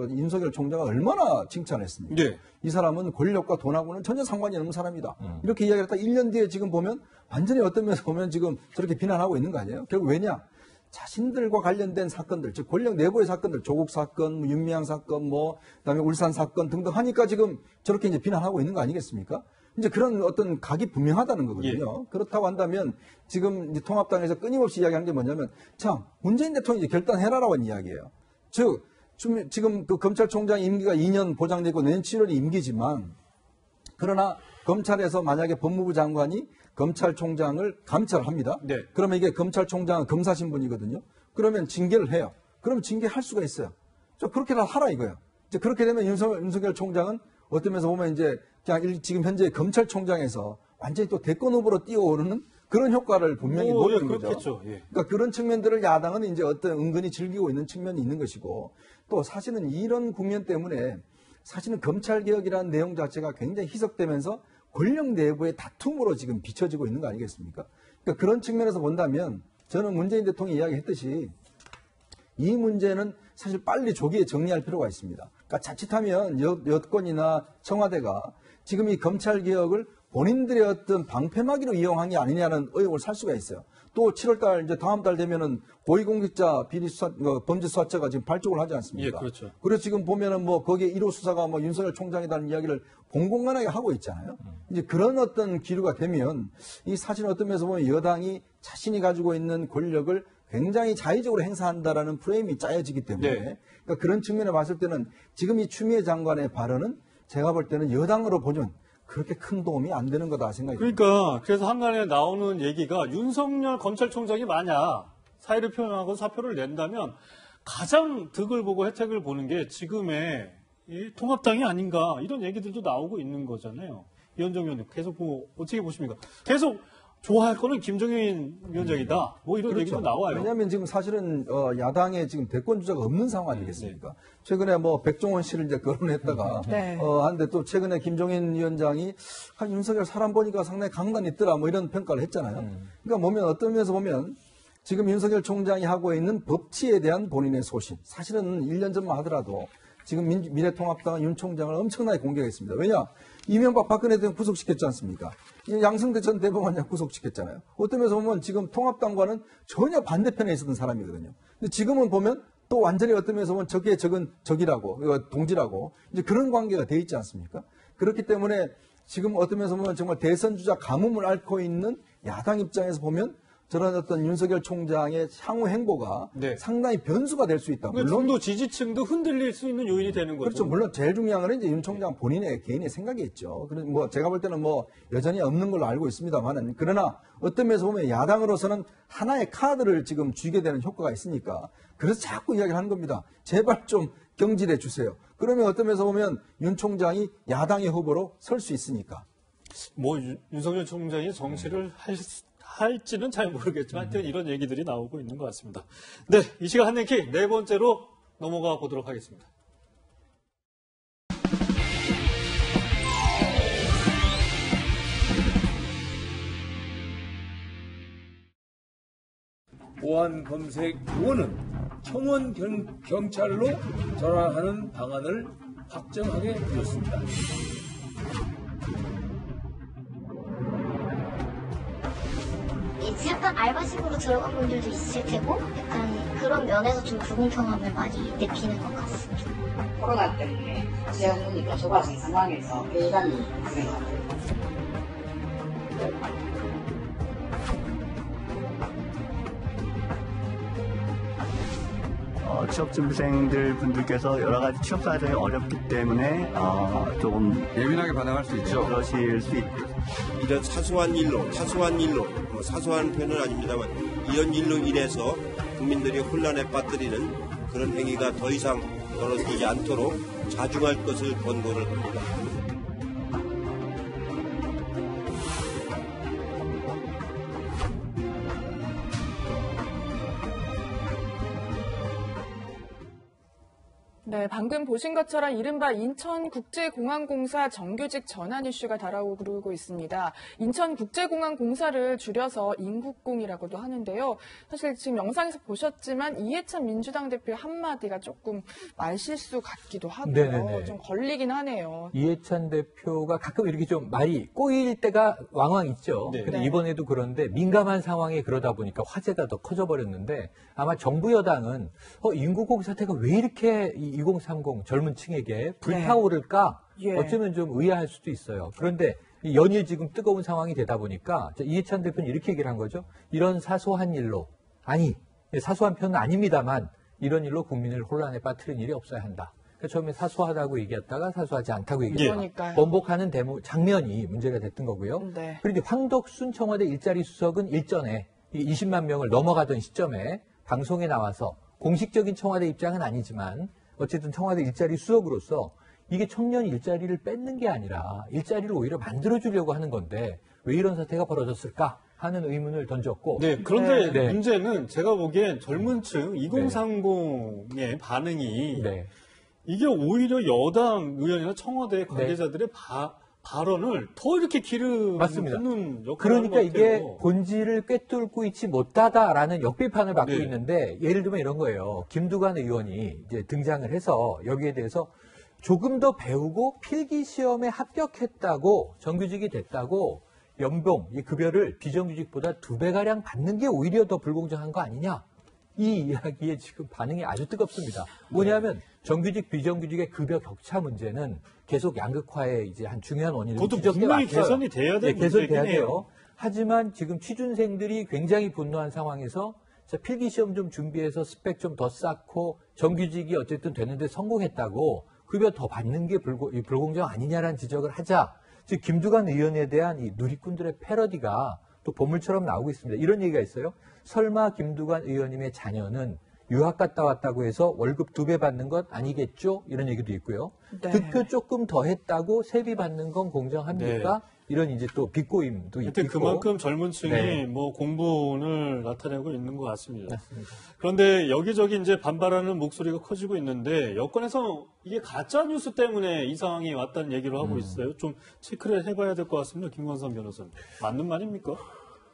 윤석열 총장을 얼마나 칭찬했습니까? 이 사람은 권력과 돈하고는 전혀 상관이 없는 사람이다. 이렇게 이야기를 했다 1년 뒤에 지금 보면 완전히 어떤 면에서 보면 지금 저렇게 비난하고 있는 거 아니에요? 결국 왜냐? 자신들과 관련된 사건들, 즉 권력 내부의 사건들, 조국 사건, 윤미향 사건, 그다음에 울산 사건 등등 하니까 지금 저렇게 이제 비난하고 있는 거 아니겠습니까? 이제 그런 어떤 각이 분명하다는 거거든요. 그렇다고 한다면 지금 이제 통합당에서 끊임없이 이야기하는 게 뭐냐면 참 문재인 대통령이 결단해라라고 하는 이야기예요. 즉 지금 그 검찰총장 임기가 2년 보장되고 내년 7월이 임기지만 그러나 검찰에서 만약에 법무부 장관이 검찰총장을 감찰합니다. 그러면 이게 검찰총장은 검사 신분이거든요. 그러면 징계를 해요. 그러면 징계할 수가 있어요. 그렇게라도 하라 이거예요. 이제 그렇게 되면 윤석열 총장은 어떤 면에서 보면 이제 그냥 지금 현재 검찰총장에서 완전히 또 대권 후보로 뛰어오르는 그런 효과를 분명히 노리는 거죠. 그렇겠죠. 예. 그러니까 그런 측면들을 야당은 이제 어떤 은근히 즐기고 있는 측면이 있는 것이고, 또 사실은 이런 국면 때문에 사실은 검찰개혁이라는 내용 자체가 굉장히 희석되면서 권력 내부의 다툼으로 지금 비춰지고 있는 거 아니겠습니까? 그러니까 그런 측면에서 본다면 저는 문재인 대통령이 이야기했듯이 이 문제는 사실 빨리 조기에 정리할 필요가 있습니다. 그러니까 자칫하면 여권이나 청와대가 지금 이 검찰개혁을 본인들의 어떤 방패막이로 이용한 게 아니냐는 의혹을 살 수가 있어요. 또 7월달 이제 다음 달 되면은 고위공직자 비리수사 범죄수사처가 지금 발족을 하지 않습니까? 예, 그렇죠. 그래서 지금 보면은 뭐 거기에 1호 수사가 뭐 윤석열 총장이라는 이야기를 공공연하게 하고 있잖아요. 이제 그런 어떤 기류가 되면 이 사실 어떤 면에서 보면 여당이 자신이 가지고 있는 권력을 굉장히 자의적으로 행사한다라는 프레임이 짜여지기 때문에 네. 그러니까 그런 측면에 봤을 때는 지금 이 추미애 장관의 발언은 제가 볼 때는 여당으로 보면 그렇게 큰 도움이 안 되는 거다 생각이 듭니다. 그러니까 그래서 한간에 나오는 얘기가 윤석열 검찰총장이 만약 사의를 표명하고 사표를 낸다면 가장 득을 보고 혜택을 보는 게 지금의 이 통합당이 아닌가 이런 얘기들도 나오고 있는 거잖아요. 이현정 위원님 계속 어떻게 보십니까? 계속 좋아할 거는 김종인 위원장이다. 뭐 이런 그렇죠. 얘기도 나와요. 왜냐하면 지금 사실은 야당에 지금 대권 주자가 없는 상황 아니겠습니까? 최근에 뭐 백종원 씨를 이제 거론했다가 한데 또 최근에 김종인 위원장이 윤석열 사람 보니까 상당히 강단 있더라 뭐 이런 평가를 했잖아요. 그러니까 보면 어떤 면에서 보면 지금 윤석열 총장이 하고 있는 법치에 대한 본인의 소신. 사실은 1년 전만 하더라도 지금 미래통합당은 윤 총장을 엄청나게 공격했습니다. 왜냐? 이명박 박근혜 대통령 구속시켰지 않습니까? 양승태 전 대법원장 구속시켰잖아요. 어떤 면에서 보면 지금 통합당과는 전혀 반대편에 있었던 사람이거든요. 근데 지금은 보면 또 완전히 어떤 면에서 보면 적의 적은 적이라고, 동지라고 이제 그런 관계가 돼 있지 않습니까? 그렇기 때문에 지금 어떤 면에서 보면 정말 대선 주자 가뭄을 앓고 있는 야당 입장에서 보면 저런 어떤 윤석열 총장의 향후 행보가 상당히 변수가 될 수 있다. 물론 또 지지층도 흔들릴 수 있는 요인이 되는 거죠. 그렇죠. 물론 제일 중요한 건 이제 윤 총장 본인의 개인의 생각이 있죠. 그래서 뭐 제가 볼 때는 뭐 여전히 없는 걸로 알고 있습니다만은 그러나 어떤 면에서 보면 야당으로서는 하나의 카드를 지금 쥐게 되는 효과가 있으니까 그래서 자꾸 이야기를 하는 겁니다. 제발 좀 경질해 주세요. 그러면 어떤 면에서 보면 윤 총장이 야당의 후보로 설 수 있으니까. 뭐 윤석열 총장이 정치를 할지는 잘 모르겠지만 하여튼 이런 얘기들이 나오고 있는 것 같습니다. 네, 이 시간 한랭킹 네 번째로 넘어가 보도록 하겠습니다. 보안 검색 요원은 청원 경찰로 전환하는 방안을 확정하게 되었습니다. 약간 알바식으로 들어간 분들도 있을 테고 약간 그런 면에서 좀 불공평함을 많이 느끼는 것 같습니다. 코로나 때문에 지역이니까 좁아진 상황에서 일반이 진행하고 취업준비생들 분들께서 여러 가지 취업 사정이 어렵기 때문에 조금 예민하게 반응할 수 있죠. 그러실 수 있고. 이런 사소한 일로 사소한 표현은 아닙니다만 이런 일로 인해서 국민들이 혼란에 빠뜨리는 그런 행위가 더 이상 벌어지지 않도록 자중할 것을 권고를 합니다. 네, 방금 보신 것처럼 이른바 인천국제공항공사 정규직 전환 이슈가 달아오르고 있습니다. 인천국제공항공사를 줄여서 인국공이라고도 하는데요. 사실 지금 영상에서 보셨지만 이해찬 민주당 대표의 한마디가 조금 말실수 같기도 하고요. 네네네. 좀 걸리긴 하네요. 이해찬 대표가 가끔 이렇게 좀 말이 꼬일 때가 왕왕 있죠. 네. 근데 네. 이번에도 그런데 민감한 상황에 그러다 보니까 화제가 더 커져버렸는데 아마 정부 여당은 인국공 사태가 왜 이렇게 2030 젊은 층에게 불타오를까? 예. 어쩌면 좀 의아할 수도 있어요. 그런데 연일 지금 뜨거운 상황이 되다 보니까 이해찬 대표는 이렇게 얘기를 한 거죠. 이런 사소한 일로, 아니 사소한 편은 아닙니다만 이런 일로 국민을 혼란에 빠뜨리는 일이 없어야 한다. 그러니까 처음에 사소하다고 얘기했다가 사소하지 않다고 얘기했다가 번복하는 장면이 문제가 됐던 거고요. 네. 그런데 황덕순 청와대 일자리 수석은 일전에 20만 명을 넘어가던 시점에 방송에 나와서 공식적인 청와대 입장은 아니지만 어쨌든 청와대 일자리 수석으로서 이게 청년 일자리를 뺏는 게 아니라 일자리를 오히려 만들어주려고 하는 건데 왜 이런 사태가 벌어졌을까 하는 의문을 던졌고. 네, 그런데 네. 문제는 제가 보기엔 젊은 층 2030의 반응이 이게 오히려 여당 의원이나 청와대 관계자들의 발언을 더 이렇게 기르는 역할을 그러니까 하는 것 같아요. 이게 본질을 꿰뚫고 있지 못하다라는 역비판을 받고 네. 있는데 예를 들면 이런 거예요. 김두관 의원이 이제 등장을 해서 여기에 대해서 조금 더 배우고 필기 시험에 합격했다고 정규직이 됐다고 연봉, 이 급여를 비정규직보다 2배가량 받는 게 오히려 더 불공정한 거 아니냐? 이 이야기에 지금 반응이 아주 뜨겁습니다. 뭐냐면 정규직, 비정규직의 급여 격차 문제는 계속 양극화의 이제 한 중요한 원인으로 그것도 분명히 개선이 돼야 되는 개선돼야 문제긴 해요. 돼요. 하지만 지금 취준생들이 굉장히 분노한 상황에서 자, 필기시험 좀 준비해서 스펙 좀 더 쌓고 정규직이 어쨌든 되는데 성공했다고 급여 더 받는 게 불공정 아니냐라는 지적을 하자. 즉 김두관 의원에 대한 이 누리꾼들의 패러디가 또 보물처럼 나오고 있습니다. 이런 얘기가 있어요. 설마 김두관 의원님의 자녀는 유학 갔다 왔다고 해서 월급 2배 받는 것 아니겠죠? 이런 얘기도 있고요. 네. 득표 조금 더 했다고 세비 받는 건 공정합니까? 네. 이런 이제 또 비꼬임도 있고. 그만큼 젊은 층이 네. 뭐 공분을 나타내고 있는 것 같습니다. 맞습니다. 그런데 여기저기 이제 반발하는 목소리가 커지고 있는데 여권에서 이게 가짜 뉴스 때문에 이 상황이 왔다는 얘기를 하고 있어요. 좀 체크를 해봐야 될 것 같습니다. 김광선 변호사님. 맞는 말입니까?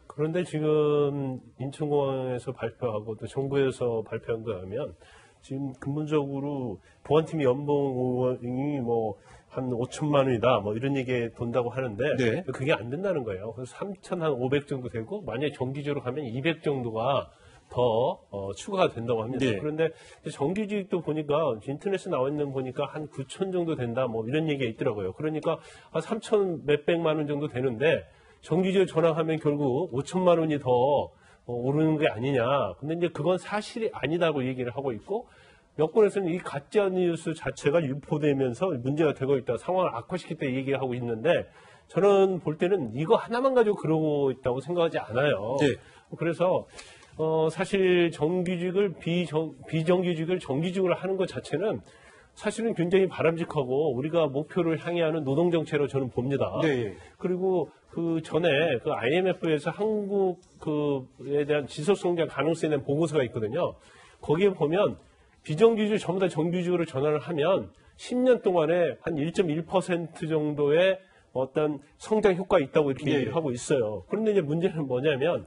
그런데 지금 인천공항에서 발표하고 또 정부에서 발표한 거 하면 지금 근본적으로 보안팀 연봉이 뭐 한 5천만 원이다 뭐 이런 얘기에 돈다고 하는데 네. 그게 안 된다는 거예요. 그래서 3,500 정도 되고 만약에 정기적으로 가면 200 정도가 더 추가가 된다고 합니다. 네. 그런데 정규직도 보니까 인터넷에 나와 있는 보니까 한 9천 정도 된다 뭐 이런 얘기가 있더라고요. 그러니까 한 3천 몇백만 원 정도 되는데 정규직을 전환하면 결국 5천만 원이 더 오르는 게 아니냐. 근데 이제 그건 사실이 아니다고 얘기를 하고 있고 여권에서는 이 가짜 뉴스 자체가 유포되면서 문제가 되고 있다. 상황을 악화시킬 때 얘기하고 있는데 저는 볼 때는 이거 하나만 가지고 그러고 있다고 생각하지 않아요. 네. 그래서 사실 정규직을 비정규직을 정규직으로 하는 것 자체는 사실은 굉장히 바람직하고 우리가 목표를 향해하는 노동정책으로 저는 봅니다. 네. 그리고 그 전에 그 IMF에서 한국에 대한 지속성장 가능성에 대한 보고서가 있거든요. 거기에 보면 비정규직 전부 다 정규직으로 전환을 하면 10년 동안에 한 1.1% 정도의 어떤 성장 효과가 있다고 이렇게 얘기를 하고 있어요. 그런데 이제 문제는 뭐냐면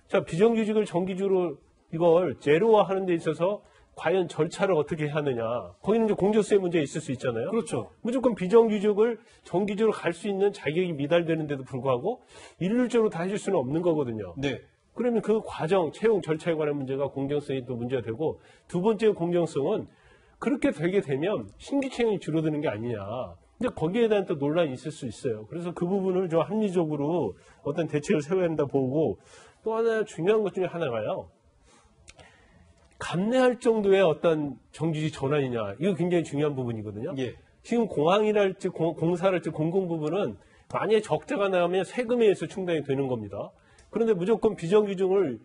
자, 비정규직을 정규직으로 이걸 제로화하는 데 있어서 과연 절차를 어떻게 하느냐. 거기는 이제 공정성의 문제가 있을 수 있잖아요. 그렇죠. 무조건 비정규직을 정규직으로 갈 수 있는 자격이 미달되는데도 불구하고 일률적으로 다 해줄 수는 없는 거거든요. 네. 그러면 그 과정, 채용 절차에 관한 문제가 공정성이 또 문제가 되고 두 번째 공정성은 그렇게 되게 되면 신규 채용이 줄어드는 게 아니냐. 근데 거기에 대한 또 논란이 있을 수 있어요. 그래서 그 부분을 좀 합리적으로 어떤 대책을 세워야 한다 보고 또 하나 중요한 것 중에 하나가요. 감내할 정도의 어떤 정규직 전환이냐. 이거 굉장히 중요한 부분이거든요. 예. 지금 공항이랄지 공사랄지 공공 부분은 만약에 적자가 나면 세금에 의해서 충당이 되는 겁니다. 그런데 무조건 비정규직을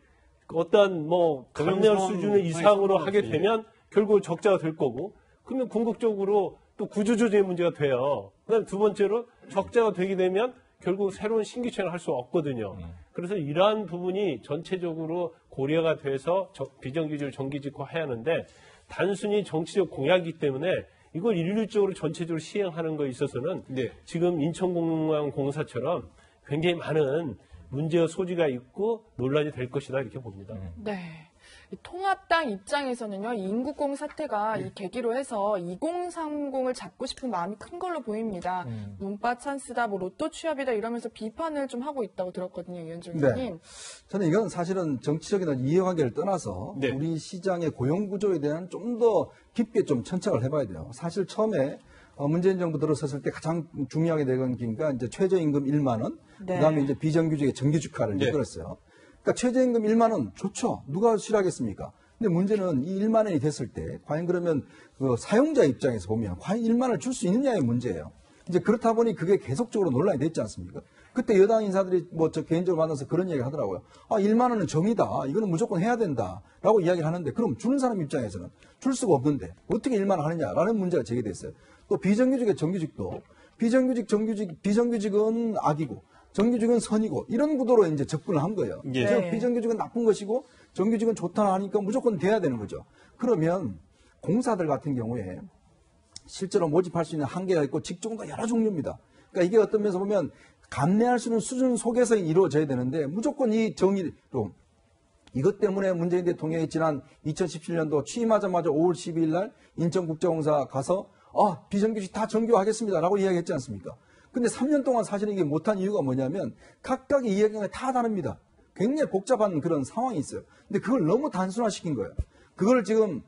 어떤 뭐 감내할 수준 이상으로 하게 되면 결국 적자가 될 거고 그러면 궁극적으로 또 구조조정의 문제가 돼요. 그다음 두 번째로 적자가 되게 되면 결국 새로운 신규 채용을 할 수 없거든요. 그래서 이러한 부분이 전체적으로 고려가 돼서 비정규직을 정규직화해야 하는데 단순히 정치적 공약이기 때문에 이걸 일률적으로 전체적으로 시행하는 거에 있어서는 지금 인천공항 공사처럼 굉장히 많은 문제와 소지가 있고 논란이 될 것이다 이렇게 봅니다. 네. 이 통합당 입장에서는요, 이 인국공 사태가 이 계기로 해서 2030을 잡고 싶은 마음이 큰 걸로 보입니다. 문바 찬스다, 뭐 로또 취업이다 이러면서 비판을 좀 하고 있다고 들었거든요, 이현정 의원님. 저는 이건 사실은 정치적인 이해관계를 떠나서 우리 시장의 고용구조에 대한 좀 더 깊게 좀 천착을 해봐야 돼요. 사실 처음에 문재인 정부 들어섰을 때 가장 중요하게 되건 기니까 이제 최저임금 1만 원, 그다음에 이제 비정규직의 정규직화를 이끌었어요. 그러니까 최저임금 1만 원 좋죠. 누가 싫어하겠습니까? 근데 문제는 이 1만 원이 됐을 때 과연 그러면 그 사용자 입장에서 보면 과연 1만 원을 줄 수 있느냐의 문제예요. 이제 그렇다 보니 그게 계속적으로 논란이 됐지 않습니까? 그때 여당 인사들이 뭐 저 개인적으로 만나서 그런 얘기 하더라고요. 1만 원은 정의다. 이거는 무조건 해야 된다. 라고 이야기를 하는데 그럼 주는 사람 입장에서는 줄 수가 없는데 어떻게 1만 원 하느냐라는 문제가 제기됐어요. 또 비정규직의 정규직도 비정규직, 정규직, 비정규직은 악이고 정규직은 선이고 이런 구도로 이제 접근을 한 거예요. 예. 즉 비정규직은 나쁜 것이고 정규직은 좋다 하니까 무조건 돼야 되는 거죠. 그러면 공사들 같은 경우에 실제로 모집할 수 있는 한계가 있고 직종도 여러 종류입니다. 그러니까 이게 어떤 면에서 보면 감내할 수 있는 수준 속에서 이루어져야 되는데 무조건 이 정의로 이것 때문에 문재인 대통령이 지난 2017년도 취임하자마자 5월 12일 날 인천국제공사 가서 비정규직 다 정규화하겠습니다라고 이야기했지 않습니까? 근데 3년 동안 사실 이게 못한 이유가 뭐냐면 각각의 이야기가 다 다릅니다. 굉장히 복잡한 그런 상황이 있어요. 근데 그걸 너무 단순화시킨 거예요. 그걸 지금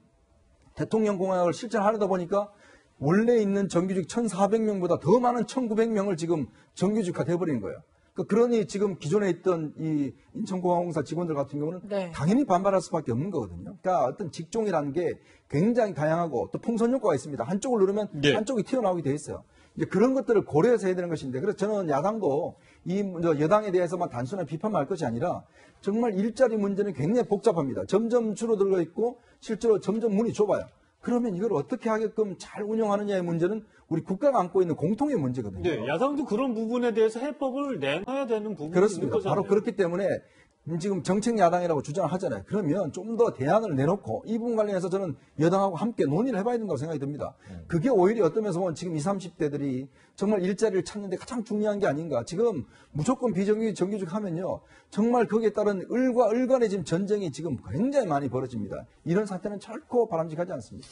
대통령 공약을 실천하려다 보니까 원래 있는 정규직 1,400명보다 더 많은 1,900명을 지금 정규직화 돼버린 거예요. 그러니 지금 기존에 있던 이 인천공항공사 직원들 같은 경우는 당연히 반발할 수밖에 없는 거거든요. 그러니까 어떤 직종이라는 게 굉장히 다양하고 또 풍선 효과가 있습니다. 한쪽을 누르면 한쪽이 튀어나오게 돼 있어요. 이제 그런 것들을 고려해서 해야 되는 것인데, 그래서 저는 야당도 이 여당에 대해서만 단순한 비판만 할 것이 아니라 정말 일자리 문제는 굉장히 복잡합니다. 점점 줄어들고 있고 실제로 점점 문이 좁아요. 그러면 이걸 어떻게 하게끔 잘 운영하느냐의 문제는 우리 국가가 안고 있는 공통의 문제거든요. 네, 야당도 그런 부분에 대해서 해법을 내놔야 되는 부분이 그렇습니다. 있는 거잖아요. 바로 그렇기 때문에 지금 정책 야당이라고 주장을 하잖아요. 그러면 좀 더 대안을 내놓고 이 부분 관련해서 저는 여당하고 함께 논의를 해봐야 된다고 생각이 듭니다. 그게 오히려 어떤 면에서 보면 지금 20, 30대들이 정말 일자리를 찾는데 가장 중요한 게 아닌가. 지금 무조건 비정규직, 정규직 하면요. 정말 거기에 따른 을과 을 간의 지금 전쟁이 지금 굉장히 많이 벌어집니다. 이런 사태는 결코 바람직하지 않습니다.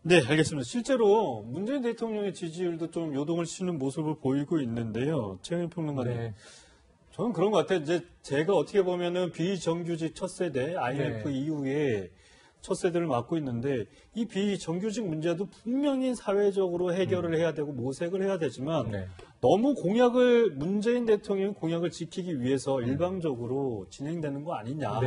네, 알겠습니다. 실제로 문재인 대통령의 지지율도 좀 요동을 치는 모습을 보이고 있는데요. 최영일 평론가님. 네. 저는 그런 것 같아요. 이제 제가 어떻게 보면은 비정규직 첫 세대, IMF 이후에 첫 세대를 맡고 있는데 이 비정규직 문제도 분명히 사회적으로 해결을 해야 되고 모색을 해야 되지만 너무 문재인 대통령의 공약을 지키기 위해서 일방적으로 진행되는 거 아니냐.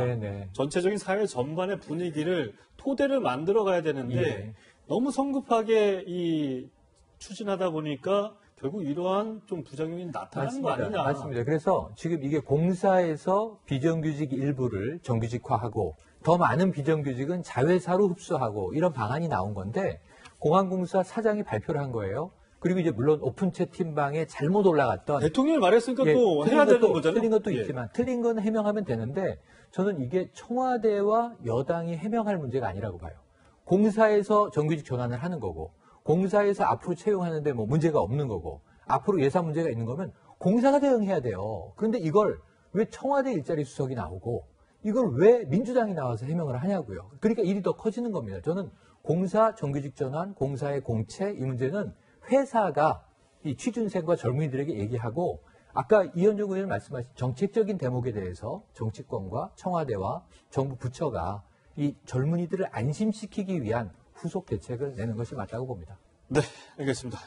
전체적인 사회 전반의 분위기를 토대를 만들어 가야 되는데 너무 성급하게 추진하다 보니까 결국 이러한 좀 부작용이 나타나는 거 아니냐. 맞습니다. 그래서 지금 이게 공사에서 비정규직 일부를 정규직화하고 더 많은 비정규직은 자회사로 흡수하고 이런 방안이 나온 건데 공항공사 사장이 발표를 한 거예요. 그리고 이제 물론 오픈채 팀방에 잘못 올라갔던 대통령이 말했으니까 또 해야 되는 거잖아요. 틀린 것도 있지만 틀린 건 해명하면 되는데 저는 이게 청와대와 여당이 해명할 문제가 아니라고 봐요. 공사에서 정규직 전환을 하는 거고 공사에서 앞으로 채용하는데 뭐 문제가 없는 거고 앞으로 예산 문제가 있는 거면 공사가 대응해야 돼요. 그런데 이걸 왜 청와대 일자리 수석이 나오고 이걸 왜 민주당이 나와서 해명을 하냐고요. 그러니까 일이 더 커지는 겁니다. 저는 공사 정규직 전환, 공사의 공채 이 문제는 회사가 이 취준생과 젊은이들에게 얘기하고 아까 이현종 의원 말씀하신 정책적인 대목에 대해서 정치권과 청와대와 정부 부처가 이 젊은이들을 안심시키기 위한 후속 대책을 내는 것이 맞다고 봅니다. 네, 알겠습니다.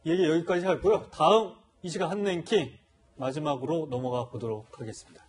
얘기 여기까지 하고요. 다음 이 시간 한랭킹 마지막으로 넘어가 보도록 하겠습니다.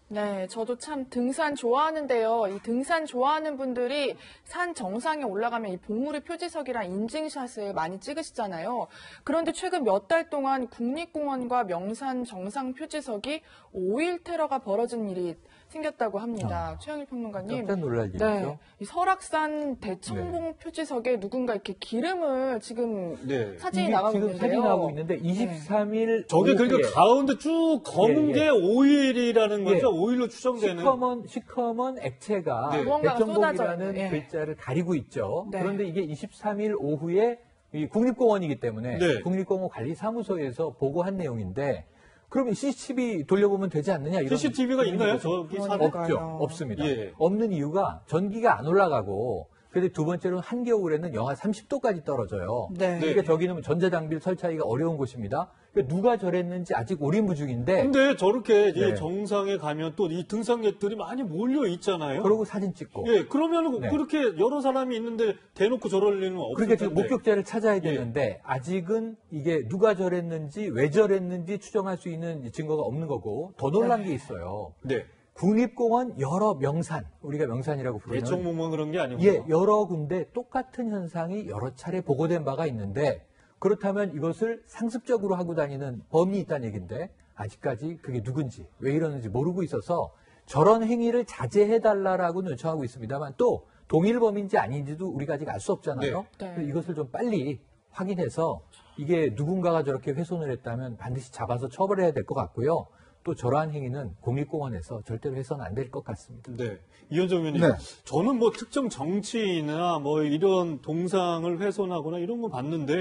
네, 저도 참 등산 좋아하는데요. 이 등산 좋아하는 분들이 산 정상에 올라가면 이 봉우리 표지석이랑 인증샷을 많이 찍으시잖아요. 그런데 최근 몇 달 동안 국립공원과 명산 정상 표지석이 오일 테러가 벌어진 일이 생겼다고 합니다. 최영일 평론가님. 깜짝 놀랄 일이죠. 네, 이 설악산 대청봉 표지석에 누군가 이렇게 기름을 지금 사진이 나가고 지금 있는데요. 사진이 나오고 있는데 23일 저게 그러니까 가운데 쭉 검은 게 오일이라는 거죠. 오일로 추정되는. 시커먼 액체가 무언가가 쏟아져 대청봉이라는 있는, 글자를 가리고 있죠. 네. 그런데 이게 23일 오후에 이 국립공원이기 때문에 국립공원 관리사무소에서 보고한 내용인데 그러면 CCTV 돌려보면 되지 않느냐 이런 CCTV가 있나요? 저기 산에? 없죠. 없습니다. 없는 이유가 전기가 안 올라가고 근데 두 번째로는 한겨울에는 영하 30도까지 떨어져요. 그러니까 저기는 전자장비를 설치하기가 어려운 곳입니다. 그러니까 누가 저랬는지 아직 오리무중인데. 근데 저렇게 이제 정상에 가면 또 이 등산객들이 많이 몰려 있잖아요. 그러고 사진 찍고. 그러면 그렇게 여러 사람이 있는데 대놓고 저럴 리는 없을 그러니까 지금 텐데. 목격자를 찾아야 되는데 아직은 이게 누가 저랬는지 왜 저랬는지 추정할 수 있는 증거가 없는 거고 더 놀란 게 있어요. 국립공원 여러 명산, 우리가 명산이라고 부르는 대청봉만 그런 게 아니고 여러 군데 똑같은 현상이 여러 차례 보고된 바가 있는데 그렇다면 이것을 상습적으로 하고 다니는 범인이 있다는 얘기인데 아직까지 그게 누군지 왜 이러는지 모르고 있어서 저런 행위를 자제해달라라고 요청하고 있습니다만 또 동일범인지 아닌지도 우리가 아직 알 수 없잖아요. 네. 이것을 좀 빨리 확인해서 이게 누군가가 저렇게 훼손을 했다면 반드시 잡아서 처벌해야 될 것 같고요. 또 저러한 행위는 국립공원에서 절대로 해서는 안 될 것 같습니다. 네. 이현정 의원님, 저는 뭐 특정 정치인이나 뭐 이런 동상을 훼손하거나 이런 거 봤는데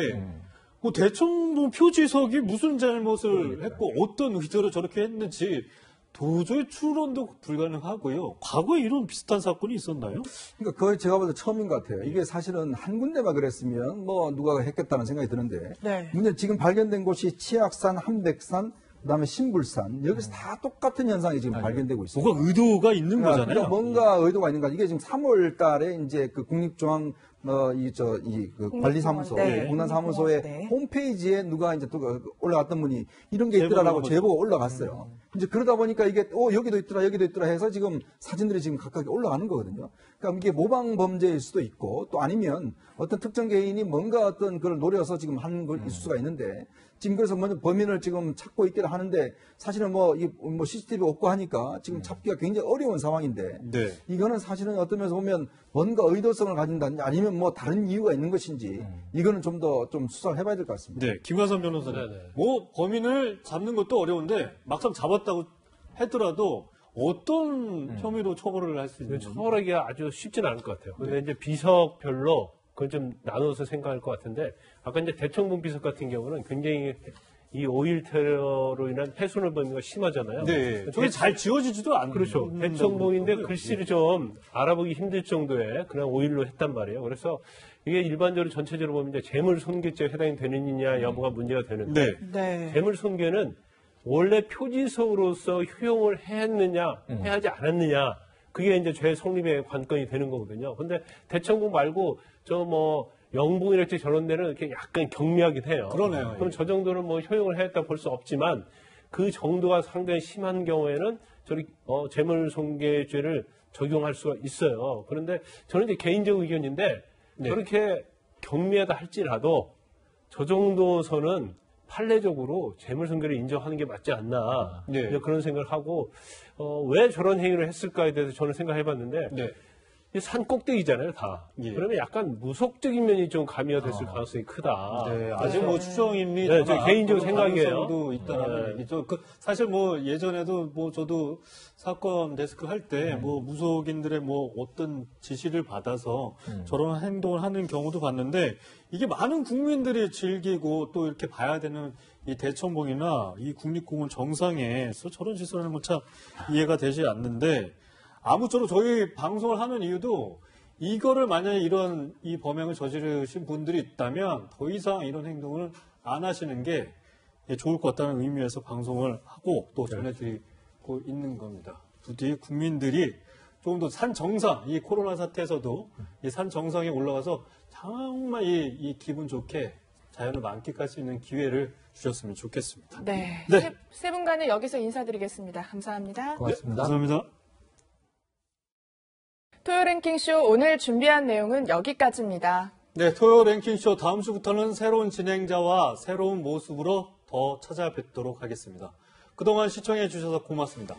뭐 대청봉 표지석이 무슨 잘못을 했고 어떤 의도로 저렇게 했는지 도저히 추론도 불가능하고요. 과거에 이런 비슷한 사건이 있었나요? 그러니까 거의 제가 봐도 처음인 것 같아요. 이게 사실은 한 군데만 그랬으면 뭐 누가 했겠다는 생각이 드는데 문제는 지금 발견된 곳이 치악산, 한백산, 그다음에 신불산 여기서 다 똑같은 현상이 지금 발견되고 있습니다. 뭐가 의도가 있는 거잖아요. 그러니까 뭔가 의도가 있는 거. 이게 지금 3월달에 이제 그 국립중앙 관리사무소, 공단사무소의 홈페이지에 누가 이제 또 올라갔던 분이 이런 게 있더라라고 제보가 올라갔어요. 이제 그러다 보니까 이게 여기도 있더라 해서 지금 사진들이 지금 각각 올라가는 거거든요. 그러니까 이게 모방 범죄일 수도 있고 또 아니면 어떤 특정 개인이 뭔가 어떤 걸 노려서 지금 하는 걸 있을 수가 있는데 지금 그래서 먼저 범인을 지금 찾고 있기를 하는데 사실은 뭐 CCTV 없고 하니까 지금 찾기가 굉장히 어려운 상황인데 이거는 사실은 어떤 면에서 보면 뭔가 의도성을 가진다든지 아니면 뭐 다른 이유가 있는 것인지 이거는 좀 더 좀 수사를 해봐야 될 것 같습니다. 네, 김관선 변호사님. 뭐 범인을 잡는 것도 어려운데 막상 잡았다고 하더라도 어떤 혐의로 처벌을 할 수 있는지 처벌하기가 아주 쉽지는 않을 것 같아요. 근데 이제 비석별로 그건 좀 나눠서 생각할 것 같은데 아까 이제 대청봉 비석 같은 경우는 굉장히 이 5.1 테러로 인한 훼손을 범위가 심하잖아요. 네. 저게 잘 지워지지도 않는 그렇죠. 대청봉인데 글씨를 좀 알아보기 힘들 정도의 그런 5.1로 했단 말이에요. 그래서 이게 일반적으로 전체적으로 보면 이제 재물 손괴죄에 해당이 되느냐 여부가 문제가 되는데 재물 손괴는 원래 표지석으로서 효용을 했느냐, 해야 하지 않았느냐, 그게 이제 죄 성립의 관건이 되는 거거든요. 근데 대청봉 말고 영봉이랄지 저런 데는 이렇게 약간 경미하긴 해요. 그러네요. 그럼 저 정도는 뭐 효용을 했다 볼 수 없지만 그 정도가 상당히 심한 경우에는 재물손괴죄를 적용할 수가 있어요. 그런데 저는 이제 개인적 의견인데 저렇게 경미하다 할지라도 저 정도 선은 판례적으로 재물손괴를 인정하는 게 맞지 않나 그런 생각을 하고 왜 저런 행위를 했을까에 대해서 저는 생각해봤는데 산 꼭대기잖아요, 다. 그러면 약간 무속적인 면이 좀 가미가 됐을 가능성이 크다. 네, 아직 뭐 추정입니 제 개인적 생각이에요. 도 있다는 얘기죠. 사실 뭐 예전에도 뭐 저도 사건 데스크 할 때 뭐 무속인들의 뭐 어떤 지시를 받아서 저런 행동을 하는 경우도 봤는데 이게 많은 국민들이 즐기고 또 이렇게 봐야 되는 이 대청봉이나 이 국립공원 정상에서 저런 짓을 하는 건 참 이해가 되지 않는데 아무쪼록 저희 방송을 하는 이유도 이거를 만약에 이 범행을 저지르신 분들이 있다면 더 이상 이런 행동을 안 하시는 게 좋을 것 같다는 의미에서 방송을 하고 또 전해드리고 있는 겁니다. 부디 국민들이 조금 더 산 정상, 이 코로나 사태에서도 이 산 정상에 올라가서 정말 이 기분 좋게 자연을 만끽할 수 있는 기회를 주셨으면 좋겠습니다. 네. 세 분간은 여기서 인사드리겠습니다. 감사합니다. 고맙습니다. 감사합니다. 토요 랭킹쇼 오늘 준비한 내용은 여기까지입니다. 네, 토요 랭킹쇼 다음 주부터는 새로운 진행자와 새로운 모습으로 더 찾아뵙도록 하겠습니다. 그동안 시청해 주셔서 고맙습니다.